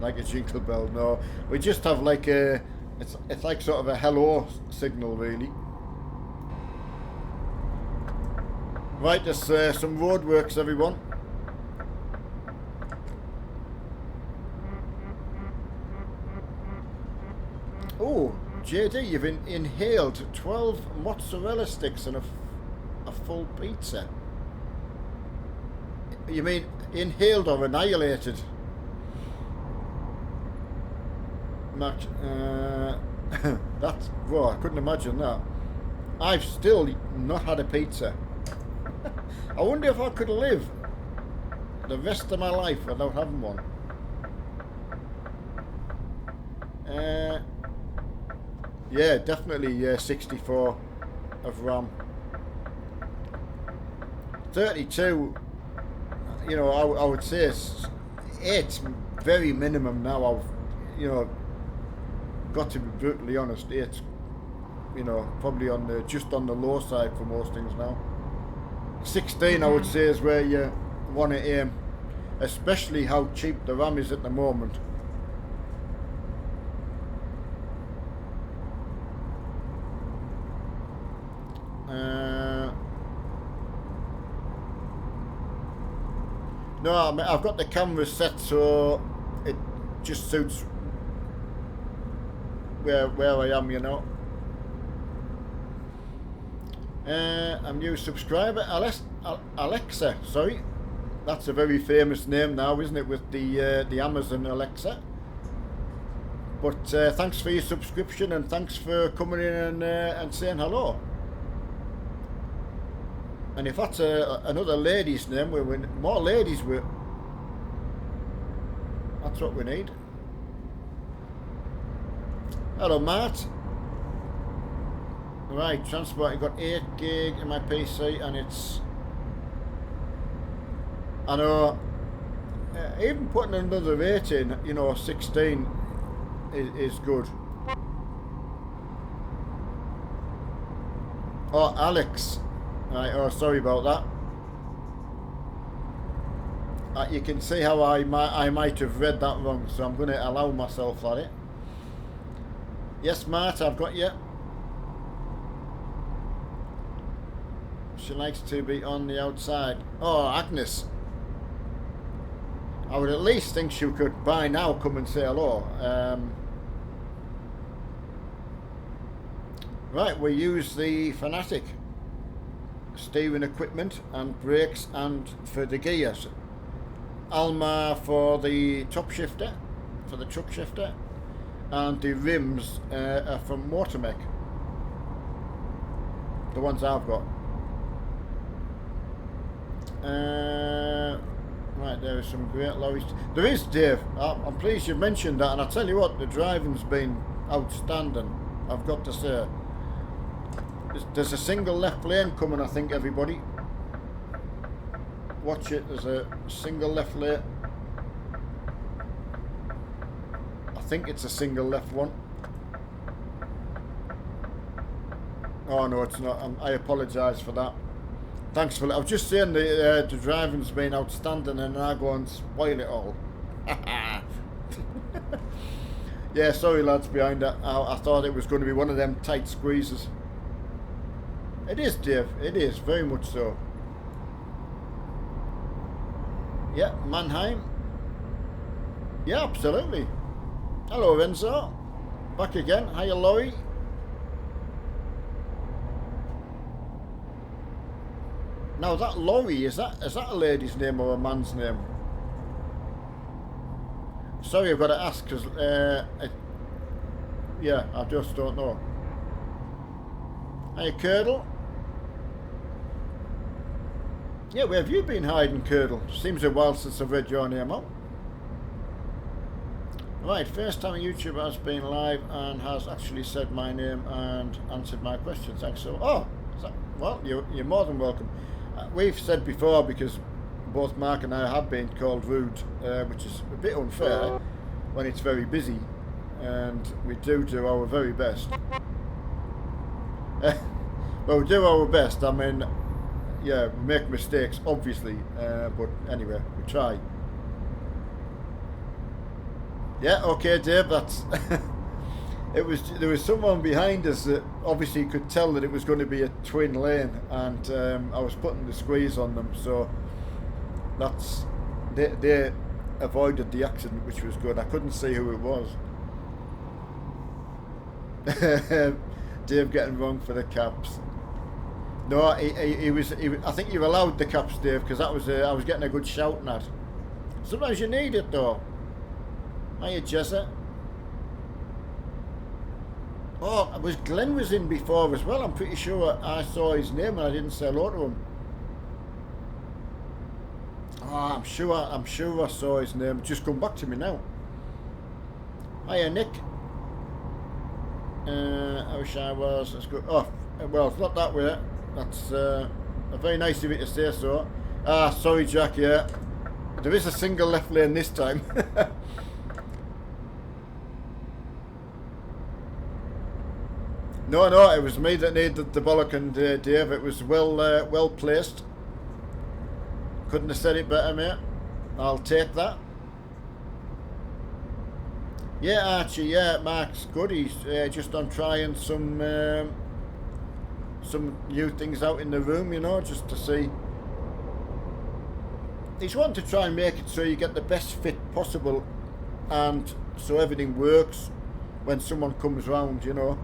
Like a jingle bell. No, we just have like a, it's like sort of a hello signal really. Right, there's some roadworks, everyone. Oh, JD, you've inhaled 12 mozzarella sticks and a full pizza. You mean inhaled or annihilated? Max, that's, whoa, I couldn't imagine that. I've still not had a pizza. I wonder if I could live the rest of my life without having one. Yeah, definitely 64 of RAM. 32, you know, I would say it's very minimum now. I've, you know, got to be brutally honest, it's, you know, probably on the, just on the low side for most things now. 16 I would say is where you want to aim, especially how cheap the RAM is at the moment. No, I mean, I've got the camera set so it just suits where I am, you know. A new subscriber, Alexa, sorry. That's a very famous name now, isn't it, with the Amazon Alexa. But thanks for your subscription and thanks for coming in and saying hello. And if that's another lady's name, we win more ladies. That's what we need. Hello, Matt. Right, transport. I've got 8 gig in my PC, and it's. I know. Even putting another 8 in, you know, 16 is good. Oh, Alex. Right, oh, sorry about that. You can see how I might have read that wrong, so I'm going to allow myself that. Yes, Matt, I've got you. She likes to be on the outside. Oh, Agnes. I would at least think she could by now come and say hello. Right, we use the Fanatic steering equipment and brakes and for the gears. Alma for the top shifter, for the truck shifter, and the rims are from Motormech. The ones I've got. Right, there are some great lorries. There is, Dave. I'm pleased you mentioned that, and I tell you what, the driving's been outstanding, I've got to say. There's a single left lane coming, I think, everybody. Watch it, there's a single left lane. I think it's a single left one. Oh no, it's not. I apologise for that. Thanks for that. I was just saying the driving's been outstanding and I go and spoil it all. Yeah, sorry lads behind that. I thought it was going to be one of them tight squeezes. It is, Dave. It is, very much so. Yeah, Mannheim. Yeah, absolutely. Hello, Renzo. Back again. Hiya, Laurie. Now, that Laurie, is that a lady's name or a man's name? Sorry, I've got to ask, because, yeah, I just don't know. Hiya, Curdle. Yeah, where have you been hiding, Curdle? Seems a while since I've read your name out. Right, first time a YouTuber has been live and has actually said my name and answered my question. Thanks so. Oh, well, you're more than welcome. We've said before, because both Mark and I have been called rude, which is a bit unfair when it's very busy, and we do our very best. Well, we do our best. I mean, yeah, we make mistakes, obviously, but anyway, we try. Yeah, okay, Dave. That's there was someone behind us that obviously could tell that it was going to be a twin lane, and I was putting the squeeze on them, so that's they avoided the accident, which was good. I couldn't see who it was. Dave getting wrong for the caps. No, he was. I think you allowed the caps, Dave, because that was. I was getting a good shouting at. Sometimes you need it, though. Hiya, Jessa. Oh, Glenn was in before as well. I'm pretty sure I saw his name and I didn't say hello to him. Oh, I'm sure I saw his name. Just come back to me now. Hiya, Nick. I wish I was. Let's go. Oh, well, it's not that way. That's very nice of you to say so. Ah, sorry, Jack. Yeah, there is a single left lane this time. No, it was me that needed the bollock, and Dave. It was well placed. Couldn't have said it better, mate. I'll take that. Yeah, Archie. Yeah, Mark's good. He's just on trying some new things out in the room, you know, just to see. He's wanting to try and make it so you get the best fit possible, and so everything works when someone comes round, you know.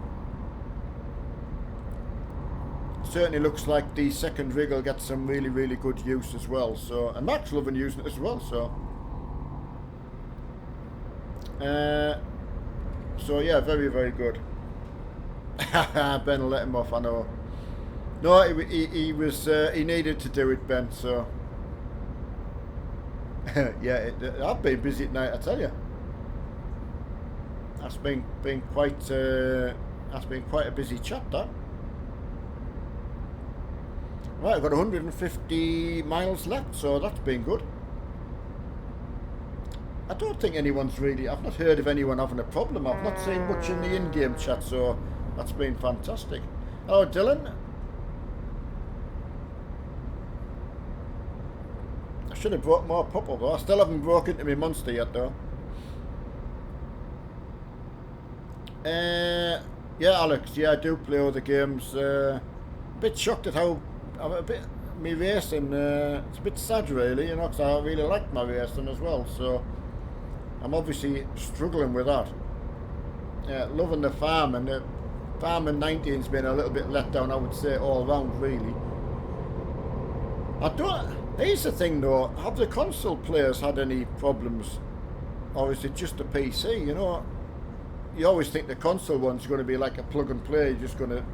Certainly looks like the second rig will get some really good use as well. So, and Mark's loving using it as well. So, yeah, very good. Ben will let him off. I know. No, he was he needed to do it, Ben. So, yeah, I've been busy at night. I tell you, that's been quite a busy chat. That. Right, I've got 150 miles left, so that's been good. I don't think anyone's really... I've not heard of anyone having a problem. I've not seen much in the in-game chat, so that's been fantastic. Hello, Dylan. I should have brought more pop-up. I still haven't broken into my monster yet, though. Yeah, Alex. Yeah, I do play all the games. A bit shocked at how... I'm a bit... Me racing, it's a bit sad, really, you know, because I really like my racing as well, so... I'm obviously struggling with that. Loving the farm, and the farm in 19's been a little bit let down, I would say, all round, really. Here's the thing, though. Have the console players had any problems? Or is it just the PC, you know? You always think the console one's going to be like a plug and play, you're just going to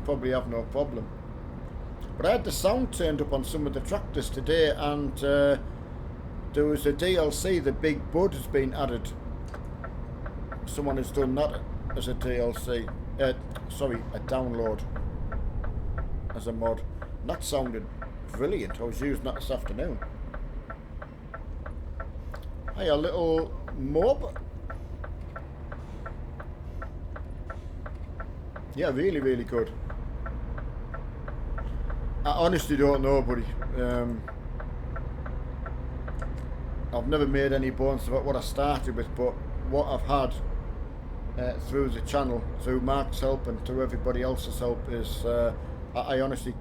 probably have no problem. But I had the sound turned up on some of the tractors today, and there was a DLC, the Big Bud has been added. Someone has done that as a DLC. Sorry, a download as a mod. And that sounded brilliant. I was using that this afternoon. Hey, a little mob. Yeah, really good. I honestly don't know, buddy. I've never made any bones about what I started with, but what I've had through the channel, through Mark's help and through everybody else's help is, I honestly,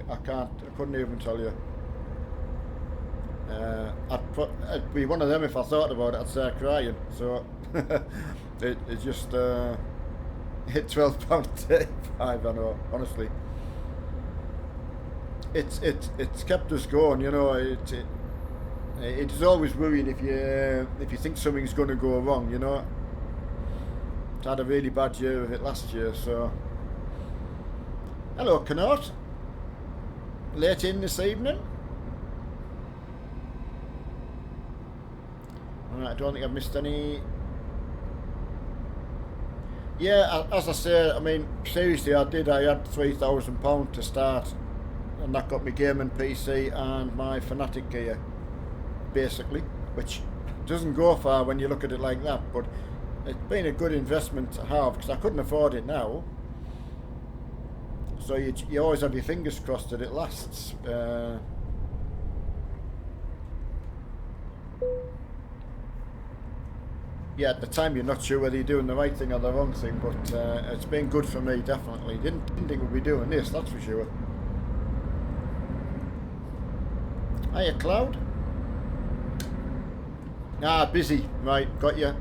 I couldn't even tell you. I'd be one of them if I thought about it, I'd start crying. So it just hit £12.35, I know, honestly. It's kept us going, you know. It's always worrying if you think something's going to go wrong, you know. I had a really bad year of it last year, so. Hello, Canort. Late in this evening. Alright, I don't think I've missed any. Yeah, as I say, I mean, seriously, I had £3,000 to start, and that got me gaming PC and my Fanatic gear, basically, which doesn't go far when you look at it like that, but it's been a good investment to have, because I couldn't afford it now. So you always have your fingers crossed that it lasts. Yeah, at the time you're not sure whether you're doing the right thing or the wrong thing, but it's been good for me, definitely. Didn't think we'd be doing this, that's for sure. Hiya, Cloud. Ah, busy. Right, got you.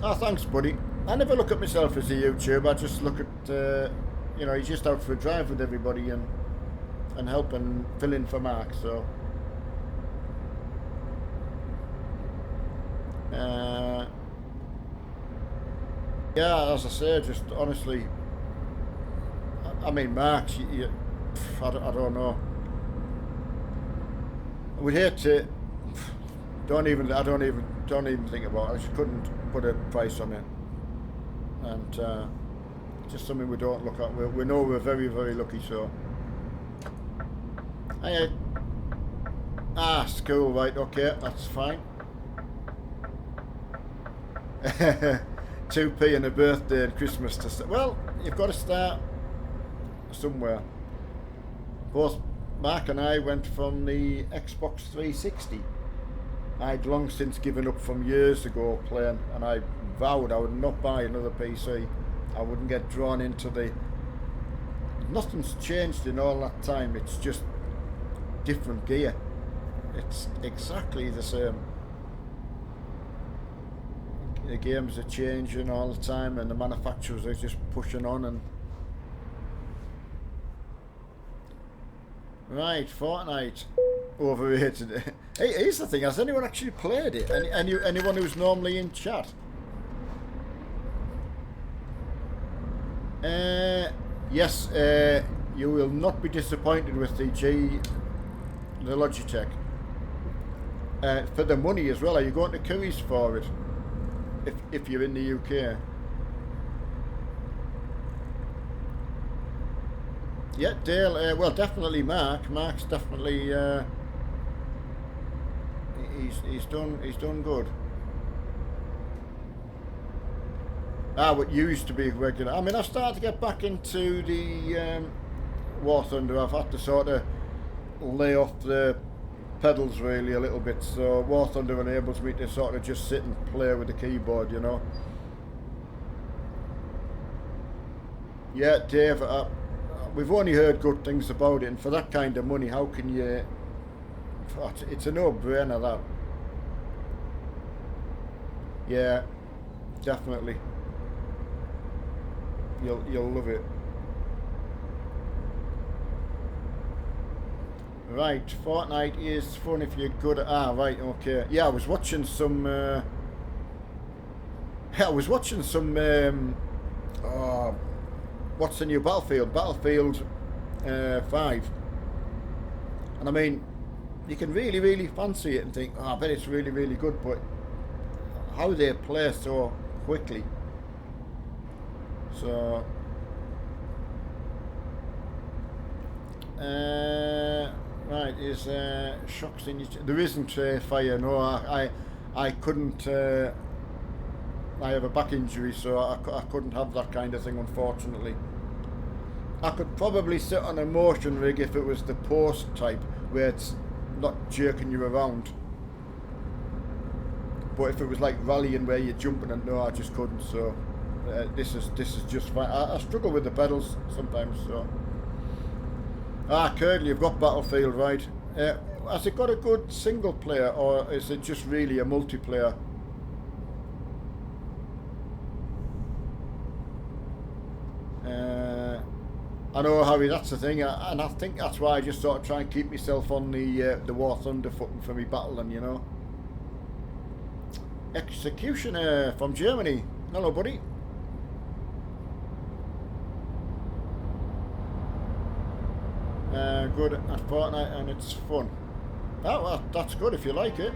Ah, thanks, buddy. I never look at myself as a YouTuber. I just look at, you know, he's just out for a drive with everybody and help and fill in for Mark, so. Yeah, as I say, just honestly, I mean, Mark, I don't know. We'd hate to. Don't even think about it. I just couldn't put a price on it, and just something we don't look at. We know we're very, very lucky. So, school, right? Okay, that's fine. 2p and a birthday and Christmas to start. Well, you've got to start somewhere. Both Mark and I went from the Xbox 360. I'd long since given up from years ago playing, and I vowed I would not buy another PC. I wouldn't get drawn into the... Nothing's changed in all that time. It's just different gear. It's exactly the same. The games are changing all the time, and the manufacturers are just pushing on. And right, Fortnite overrated. Hey, here's the thing: has anyone actually played it? Anyone who's normally in chat? Yes, you will not be disappointed with the Logitech. For the money as well. Are you going to Curry's for it? If you're in the UK. Yeah, Dale. Well, definitely Mark. Mark's definitely. He's done good. What used to be regular. I mean, I've started to get back into the War Thunder. I've had to sort of lay off the pedals really a little bit, so War Thunder enables me to sort of just sit and play with the keyboard, you know. Yeah, Dave, we've only heard good things about it, and for that kind of money, how can you... It's a no-brainer, that. Yeah, definitely. You'll love it. Right, Fortnite is fun if you're good at... right, okay. Yeah, I was watching some... what's the new Battlefield? Battlefield 5. And I mean, you can really, really fancy it and think, I bet it's really, really good, but how they play so quickly. So... right, is shocks in... There isn't fire, no, I couldn't... I have a back injury, so I couldn't have that kind of thing, unfortunately. I could probably sit on a motion rig if it was the post type, where it's not jerking you around. But if it was like rallying where you're jumping, and no, I just couldn't, so... this is just fine. I struggle with the pedals sometimes, so... Curly, you've got Battlefield, right? Has it got a good single player, or is it just really a multiplayer? I know, Harry, that's the thing, and I think that's why I just sort of try and keep myself on the War Thunder footing for me battling, you know. Executioner from Germany. Hello, buddy. Good at Fortnite, and it's fun. Oh, well, that's good if you like it.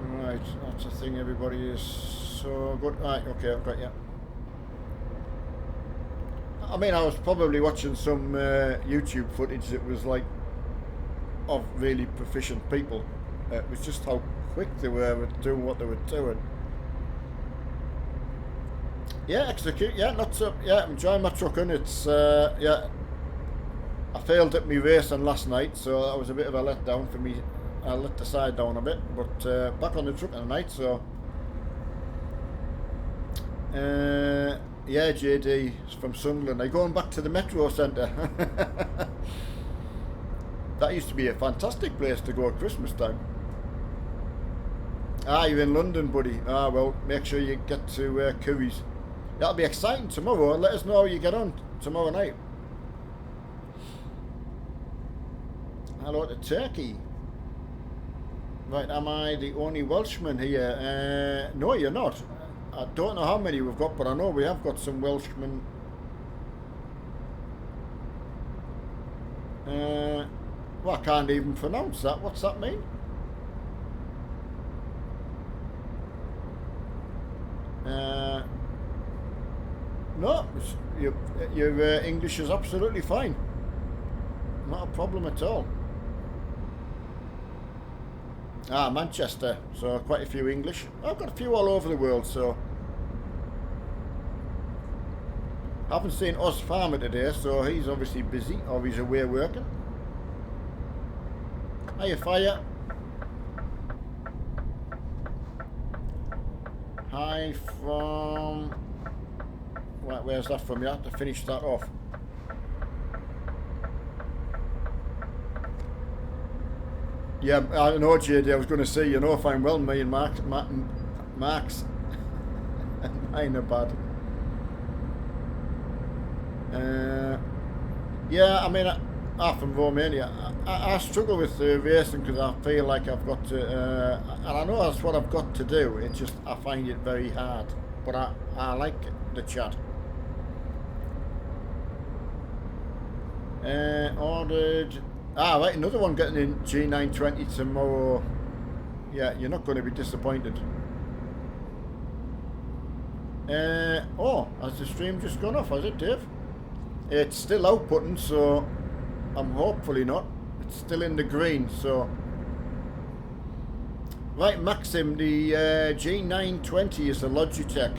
Right, that's the thing, everybody is so good. Right, okay, I've got you. I mean, I was probably watching some YouTube footage that was like of really proficient people. It was just how quick they were at doing what they were doing. Yeah, execute. Yeah, not so. Yeah, I'm enjoying my trucking. It's yeah. I failed at my racing last night, so that was a bit of a letdown for me. I let the side down a bit, but back on the truck tonight. So yeah, JD from Sunderland. I'm going back to the Metro Centre. That used to be a fantastic place to go at Christmas time. Ah, you're in London, buddy. Ah, well, make sure you get to Curry's. That'll be exciting tomorrow. Let us know how you get on tomorrow night. Hello to Turkey. Right, am I the only Welshman here? No, you're not. I don't know how many we've got, but I know we have got some Welshmen. Well, I can't even pronounce that. What's that mean? No, your English is absolutely fine. Not a problem at all. Ah, Manchester. So quite a few English. I've got a few all over the world, so. I haven't seen Oz Farmer today, so he's obviously busy, or he's away working. Hiya, Fire. Hi from... Right, where's that from? You have to finish that off. Yeah, I know, JD, I was going to say, you know, if I'm well, me and Mark's mine are bad. Yeah, I mean, I'm from Romania. I struggle with racing because I feel like I've got to, and I know that's what I've got to do. It's just, I find it very hard. But I like the chat. Ordered... Ah, right, another one getting in G920 tomorrow. Yeah, you're not going to be disappointed. Oh, has the stream just gone off, has it, Dave? It's still outputting, so I'm hopefully not. It's still in the green, so... Right, Maxim, the G920 is the Logitech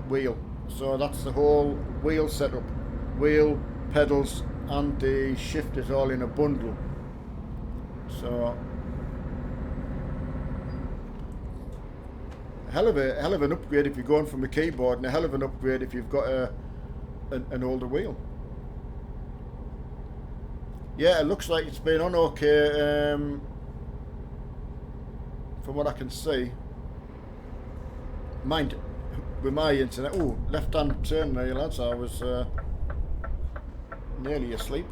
wheel. So that's the whole wheel setup. Wheel, pedals, and the shift is all in a bundle. So a hell of an upgrade if you're going from a keyboard, and a hell of an upgrade if you've got an older wheel. Yeah, it looks like it's been on okay from what I can see. Mind with my internet. Oh, left hand turn there, lads. I was nearly asleep.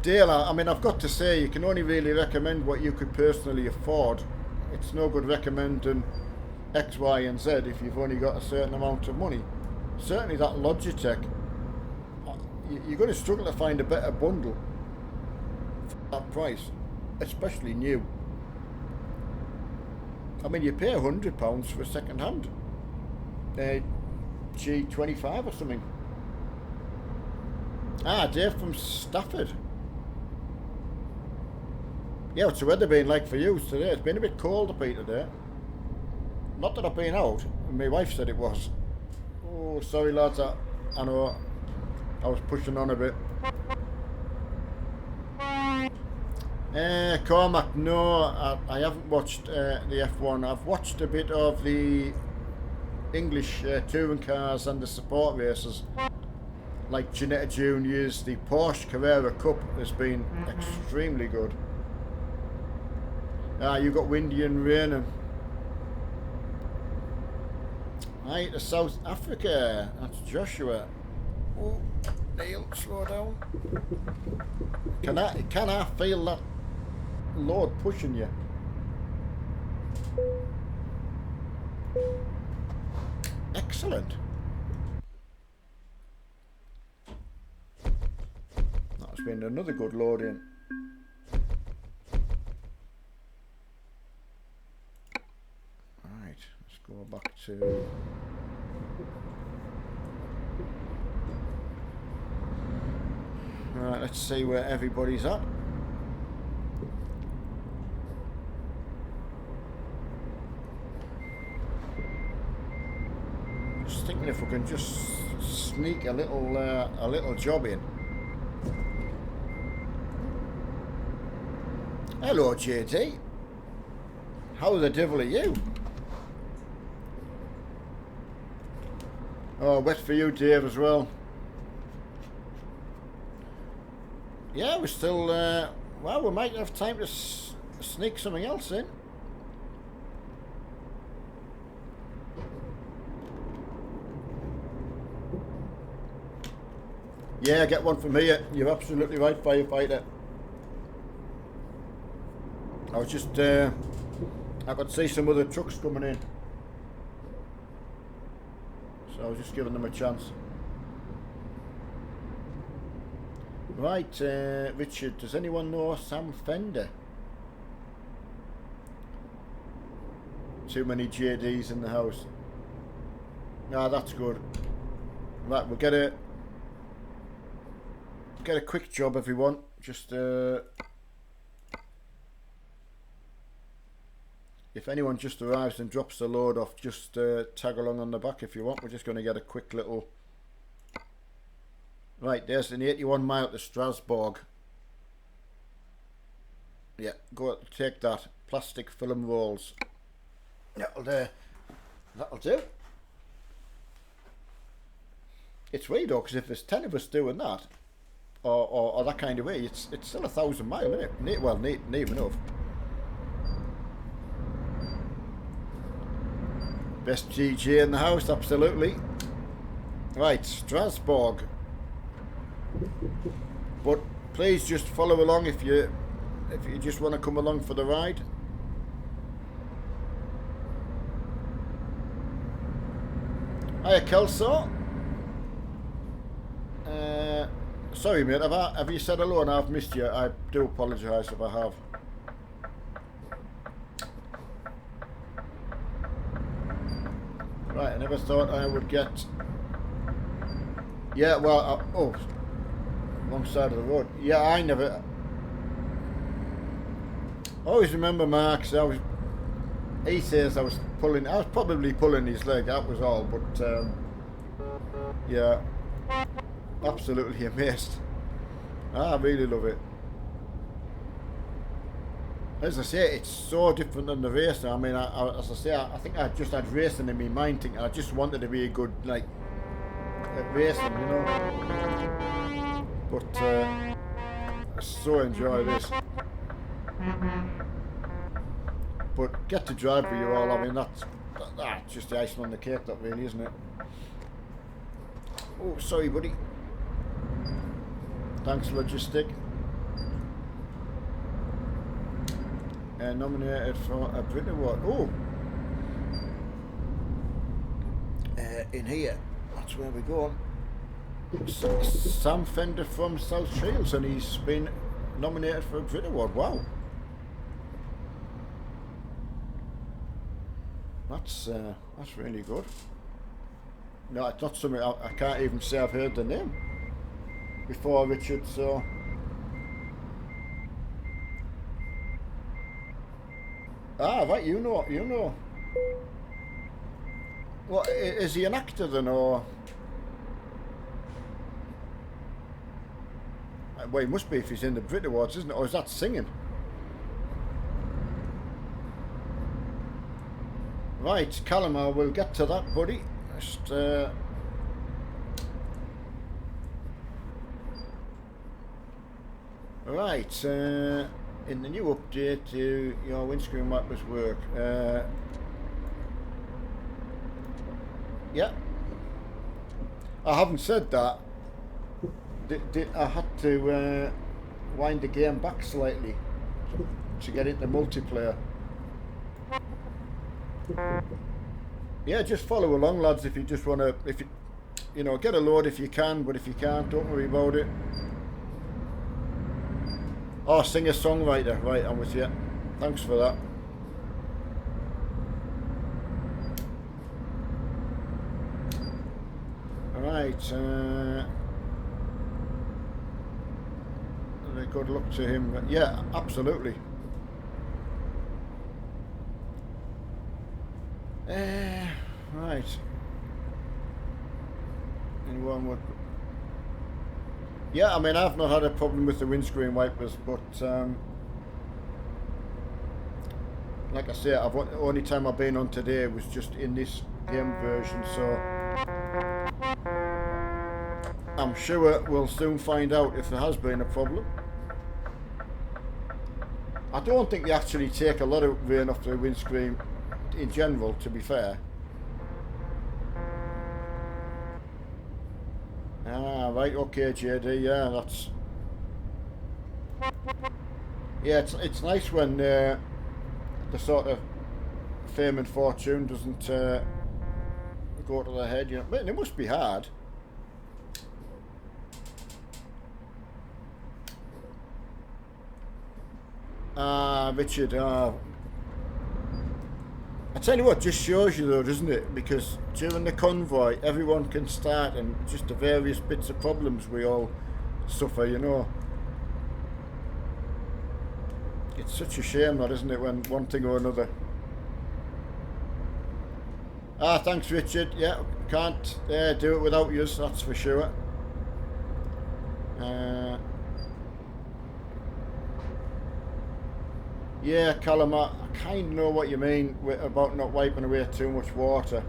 Dale, I mean, I've got to say, you can only really recommend what you could personally afford. It's no good recommending X, Y, and Z if you've only got a certain amount of money. Certainly that Logitech, you're going to struggle to find a better bundle for that price, especially new. I mean, you pay £100 for a second hand. G25 or something. Ah, Dave from Stafford. Yeah, what's the weather been like for you today? It's been a bit cold up here today. Not that I've been out. My wife said it was. Oh, sorry lads, I know I was pushing on a bit. Cormac, no, I haven't watched the F1. I've watched a bit of the English touring cars and the support races, like Ginetta Juniors. The Porsche Carrera Cup has been extremely good. You got windy and raining. Hi to South Africa. That's Joshua. Oh, Neil, slow down. Can I feel that load pushing you? Excellent. That's been another good load in. Right, let's go back to... Right, let's see where everybody's at. Just thinking if we can just sneak a little job in. Hello, JD. How the devil are you? Oh, wet for you, Dave, as well. Yeah, we're still, well, we might have time to sneak something else in. Yeah, get one from here. You're absolutely right, firefighter. I was just, I could see some other trucks coming in. So I was just giving them a chance. Right, Richard, does anyone know Sam Fender? Too many JDs in the house. Ah, that's good. Right, we'll get a quick job, everyone. Just if anyone just arrives and drops the load off, just tag along on the back if you want. We're just going to get a quick little. Right, there's an 81 mile to Strasbourg. Yeah, go take that. Plastic film rolls. That'll do. It's weird though, because if there's 10 of us doing that, or that kind of way, it's still 1,000 miles, isn't it? Well, near enough. Best GG in the house, absolutely. Right, Strasbourg. But please just follow along if you just want to come along for the ride. Hiya, Kelso. Sorry, mate. Have you said hello and I've missed you? I do apologise if I have. Right, I never thought I would get. Yeah, well, oh, wrong side of the road. Yeah, I never. I always remember Mark's. He says I was probably pulling his leg. That was all. But yeah, absolutely amazed. I really love it. As I say, it's so different than the racing. I mean, as I say, I think I just had racing in my mind, thinking I just wanted to be a good, like, at racing, you know. But I so enjoy this. But get to drive with you all. I mean, that's just the icing on the cake, that really, isn't it? Oh, sorry, buddy. Thanks, Logistic. Nominated for a Brit Award. Oh, in here, that's where we're going. Sam Fender from South Shields, and he's been nominated for a Brit Award. Wow, that's really good. No, it's not something I can't even say I've heard the name before, Richard. So. Ah, right, you know. What, is he an actor then, or? Well, he must be if he's in the Brit Awards, isn't it? Or is that singing? Right, Callum, we'll get to that, buddy. Just, right, in the new update to your windscreen wipers work. Yeah, I haven't said that. I had to wind the game back slightly to get into multiplayer. Yeah, just follow along, lads. If you just want to, you know, get a load if you can, but if you can't, don't worry about it. Oh, singer-songwriter. Right, I'm with you. Thanks for that. Alright, good luck to him. Yeah, absolutely. Right. Anyone would... Yeah, I mean, I've not had a problem with the windscreen wipers, but like I say, the only time I've been on today was just in this game version, so I'm sure we'll soon find out if there has been a problem. I don't think they actually take a lot of rain off the windscreen in general, to be fair. Ah, right, okay, JD, yeah, that's... Yeah, it's nice when the sort of fame and fortune doesn't go to the head, you know. But it must be hard. Ah, Richard, I tell you what, just shows you though, doesn't it? Because during the convoy, everyone can start, and just the various bits of problems we all suffer, you know. It's such a shame that, isn't it, when one thing or another. Ah, thanks, Richard. Yeah, can't do it without you, that's for sure. Yeah, Callum, I kind of know what you mean about not wiping away too much water.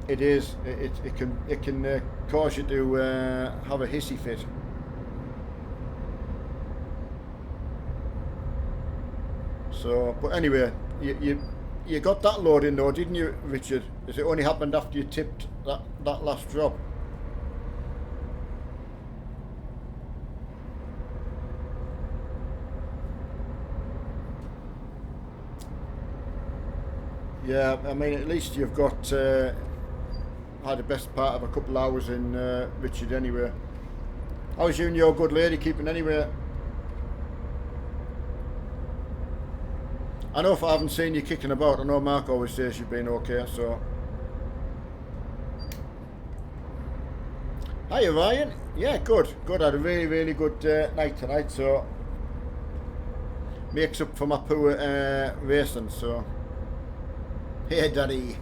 It is. It can cause you to have a hissy fit. So, but anyway, you got that load in though, didn't you, Richard? Has it only happened after you tipped that last drop? Yeah, I mean, at least you've got had the best part of a couple of hours in, Richard, anyway. How's you and your good lady keeping anyway? I know if I haven't seen you kicking about, I know Mark always says you've been okay, so... Hiya, Ryan. Yeah, good. Good. I had a really, really good night tonight, so... Makes up for my poor racing, so... Hey, Daddy.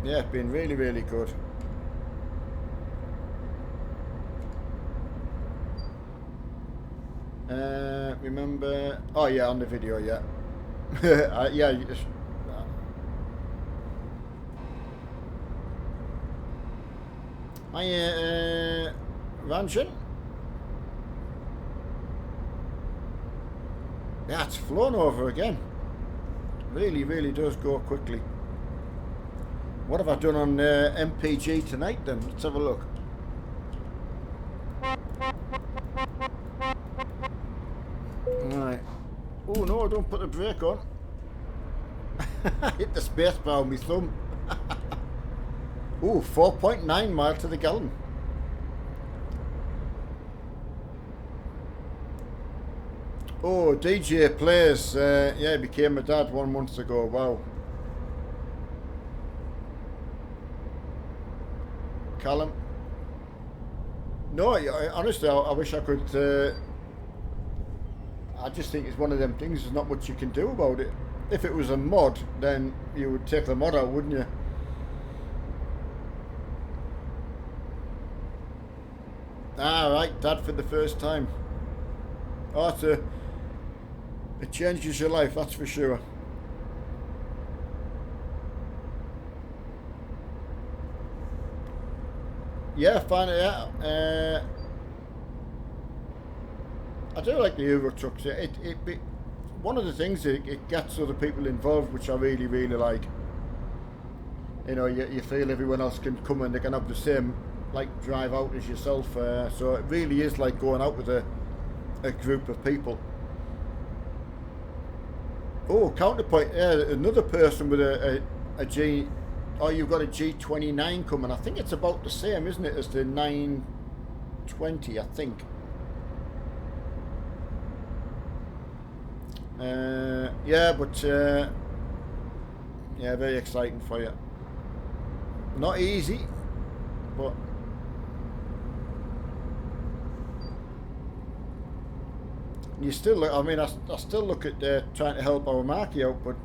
Yeah, it's been really, really good. Remember... Oh, yeah, on the video, yeah. Yeah, you just... My Ranjan? Yeah, it's flown over again. Really, really does go quickly. What have I done on MPG tonight then? Let's have a look. Right. Oh no, don't put the brake on. Hit the space bar with my thumb. Oh, 4.9 miles to the gallon. Oh, DJ plays. Yeah, he became a dad 1 month ago. Wow. Callum. No, honestly, I wish I could. I just think it's one of them things. There's not much you can do about it. If it was a mod, then you would take the mod out, wouldn't you? Ah, right, Dad for the first time. Oh, it changes your life, that's for sure. Yeah, fine, yeah. I do like the Euro trucks. One of the things, it gets other people involved, which I really, really like. You know, you feel everyone else can come and they can have the same, like, drive out as yourself. So it really is like going out with a group of people. Oh, counterpoint, yeah, another person with a G... Oh, you've got a G29 coming. I think it's about the same, isn't it, as the 920, I think. Yeah, but Yeah, very exciting for you. Not easy, but you still look. I mean, I still look at trying to help our Marky out, but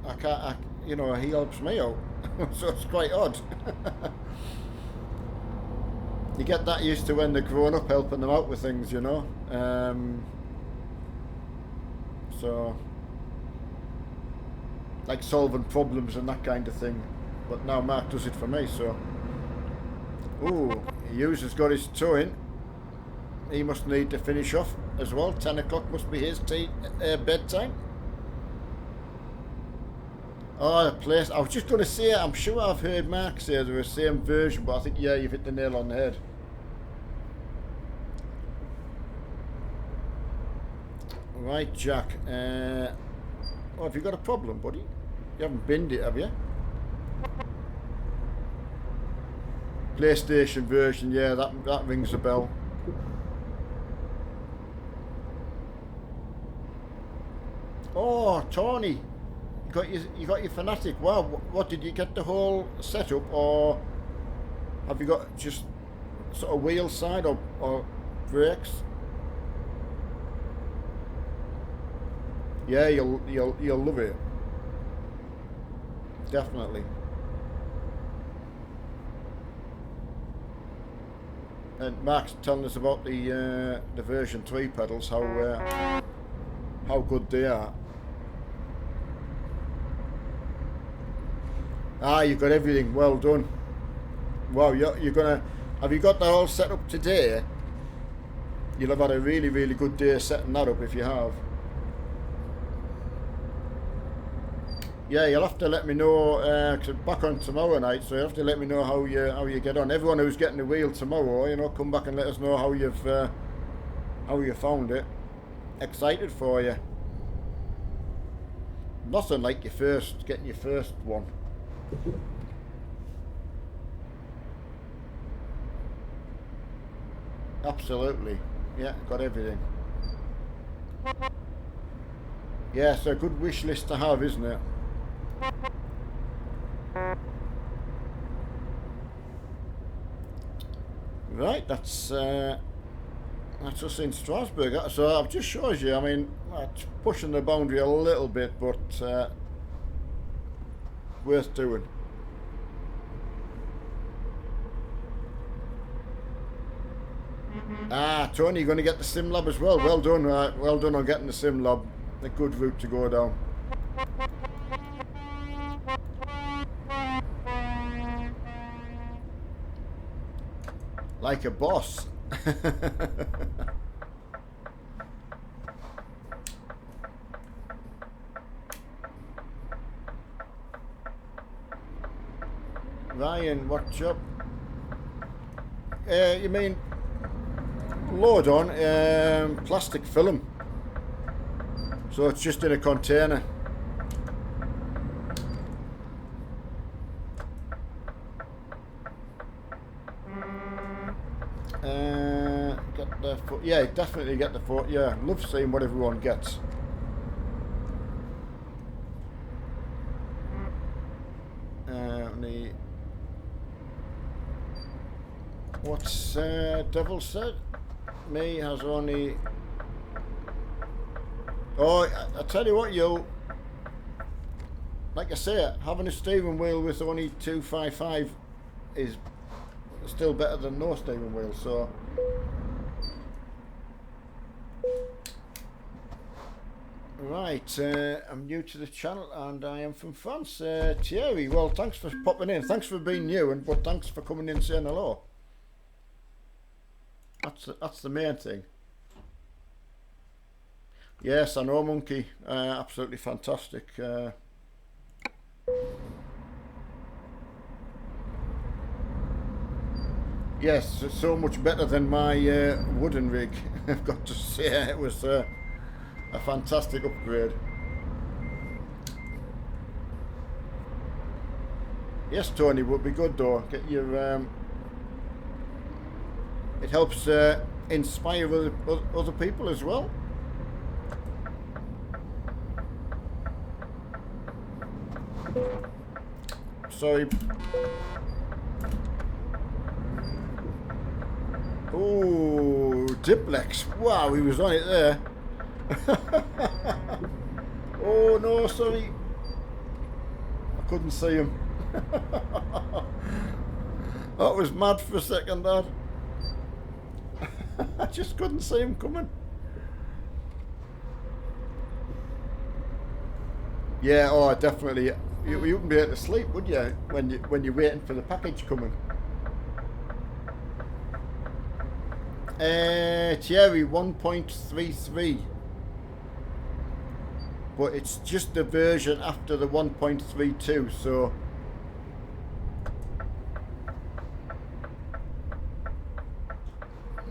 I can't. You know, he helps me out, so it's quite odd. You get that used to when they're growing up, helping them out with things, you know. So, like solving problems and that kind of thing. But now Mark does it for me, so. Ooh, Hughes has got his toe in. He must need to finish off as well. 10 o'clock must be his bedtime. Oh, the place. I was just going to say, I'm sure I've heard Mark say they're the same version, but I think, yeah, you've hit the nail on the head. Right, Jack. Oh, have you got a problem, buddy? You haven't binned it, have you? PlayStation version, yeah, that rings a bell. Oh, Tony. You got your Fanatic. Wow, what did you get the whole setup, or have you got just sort of wheel side or brakes? Yeah, you'll love it. Definitely. And Mark's telling us about the version 3 pedals, how good they are. Ah, you've got everything. Well done. Wow, you're gonna. Have you got that all set up today? You'll have had a really, really good day setting that up if you have. Yeah, you'll have to let me know. 'Cause I'm back on tomorrow night, so you'll have to let me know how you get on. Everyone who's getting the wheel tomorrow, you know, come back and let us know how you found it. Excited for you. Nothing like getting your first one. Absolutely. Yeah, got everything. Yeah, it's a good wish list to have, isn't it? Right, that's us in Strasbourg. So I've just showed you, I mean, it's pushing the boundary a little bit, but worth doing. Ah, Tony, you're going to get the sim lab as well. Well done, well done on getting the sim lab. A good route to go down. Like a boss. Ryan, what's up? You mean load on plastic film, so it's just in a container. Get the yeah, definitely get the photo. Yeah, love seeing what everyone gets. What's Devil said? Me has only. Oh, I tell you what, you'll. Like I say, having a steering wheel with only 255 is still better than no steering wheel. So. Right, I'm new to the channel and I am from France. Thierry, well, thanks for popping in. Thanks for being new, but thanks for coming in and saying hello. That's the main thing. Yes, I know, Monkey. Absolutely fantastic. Yes, it's so much better than my wooden rig. I've got to say, it was a fantastic upgrade. Yes, Tony, would be good though. Get your. It helps inspire other people as well. Sorry. Oh, Diplex. Wow, he was on it there. Oh no, sorry. I couldn't see him. That was mad for a second, Dad. I just couldn't see him coming. Yeah, oh, definitely. You wouldn't be able to sleep, would you? When you're waiting for the package coming. Thierry 1.33, but it's just the version after the 1.32. So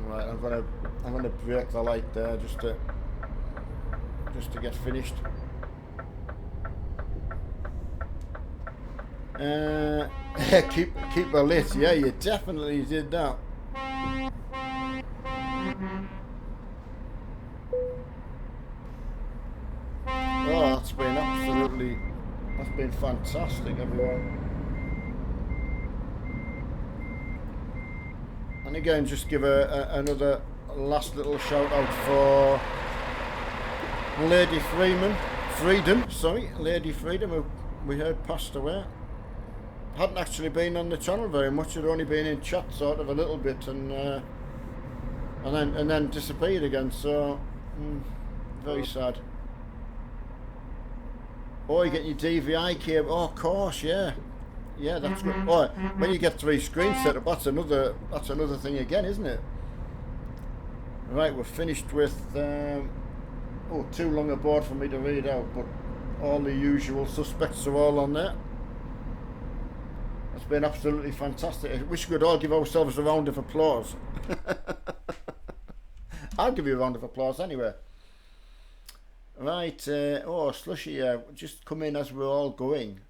right, I'm gonna break the light there just to get finished. Keep her lit. Yeah, you definitely did that. Oh, that's been fantastic, everyone. And again, just give another last little shout out for Lady Freedom, Lady Freedom, who we heard passed away. Hadn't actually been on the channel very much. Had only been in chat sort of a little bit, and then disappeared again. So very sad. Oh, you get your DVI cable. Oh, of course, yeah, that's good. Oh, when you get 3 screens set up, that's another thing again, isn't it? Right, we're finished with. Too long a board for me to read out, but all the usual suspects are all on there. It's been absolutely fantastic. I wish we could all give ourselves a round of applause. I'll give you a round of applause anyway. Right, Slushy, just come in as we're all going.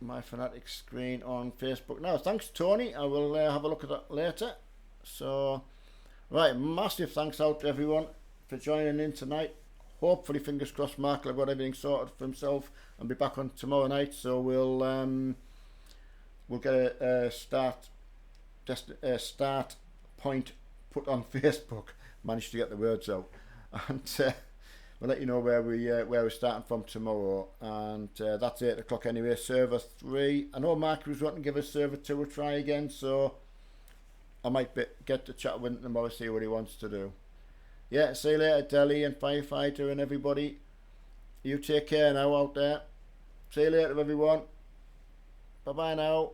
My Fanatic screen on Facebook. Now, thanks, Tony. I will have a look at that later. So, right, massive thanks out to everyone for joining in tonight. Hopefully, fingers crossed, Mark will have got everything sorted for himself and be back on tomorrow night. So we'll get a start point put on Facebook. Managed to get the words out, and we'll let you know where we're starting from tomorrow. And that's 8 o'clock anyway. Server 3. I know Mark was wanting to give us server 2 a try again, so I might get to chat with him tomorrow, see what he wants to do. Yeah, see you later, Deli and Firefighter and everybody. You take care now out there. See you later, everyone. Bye bye now.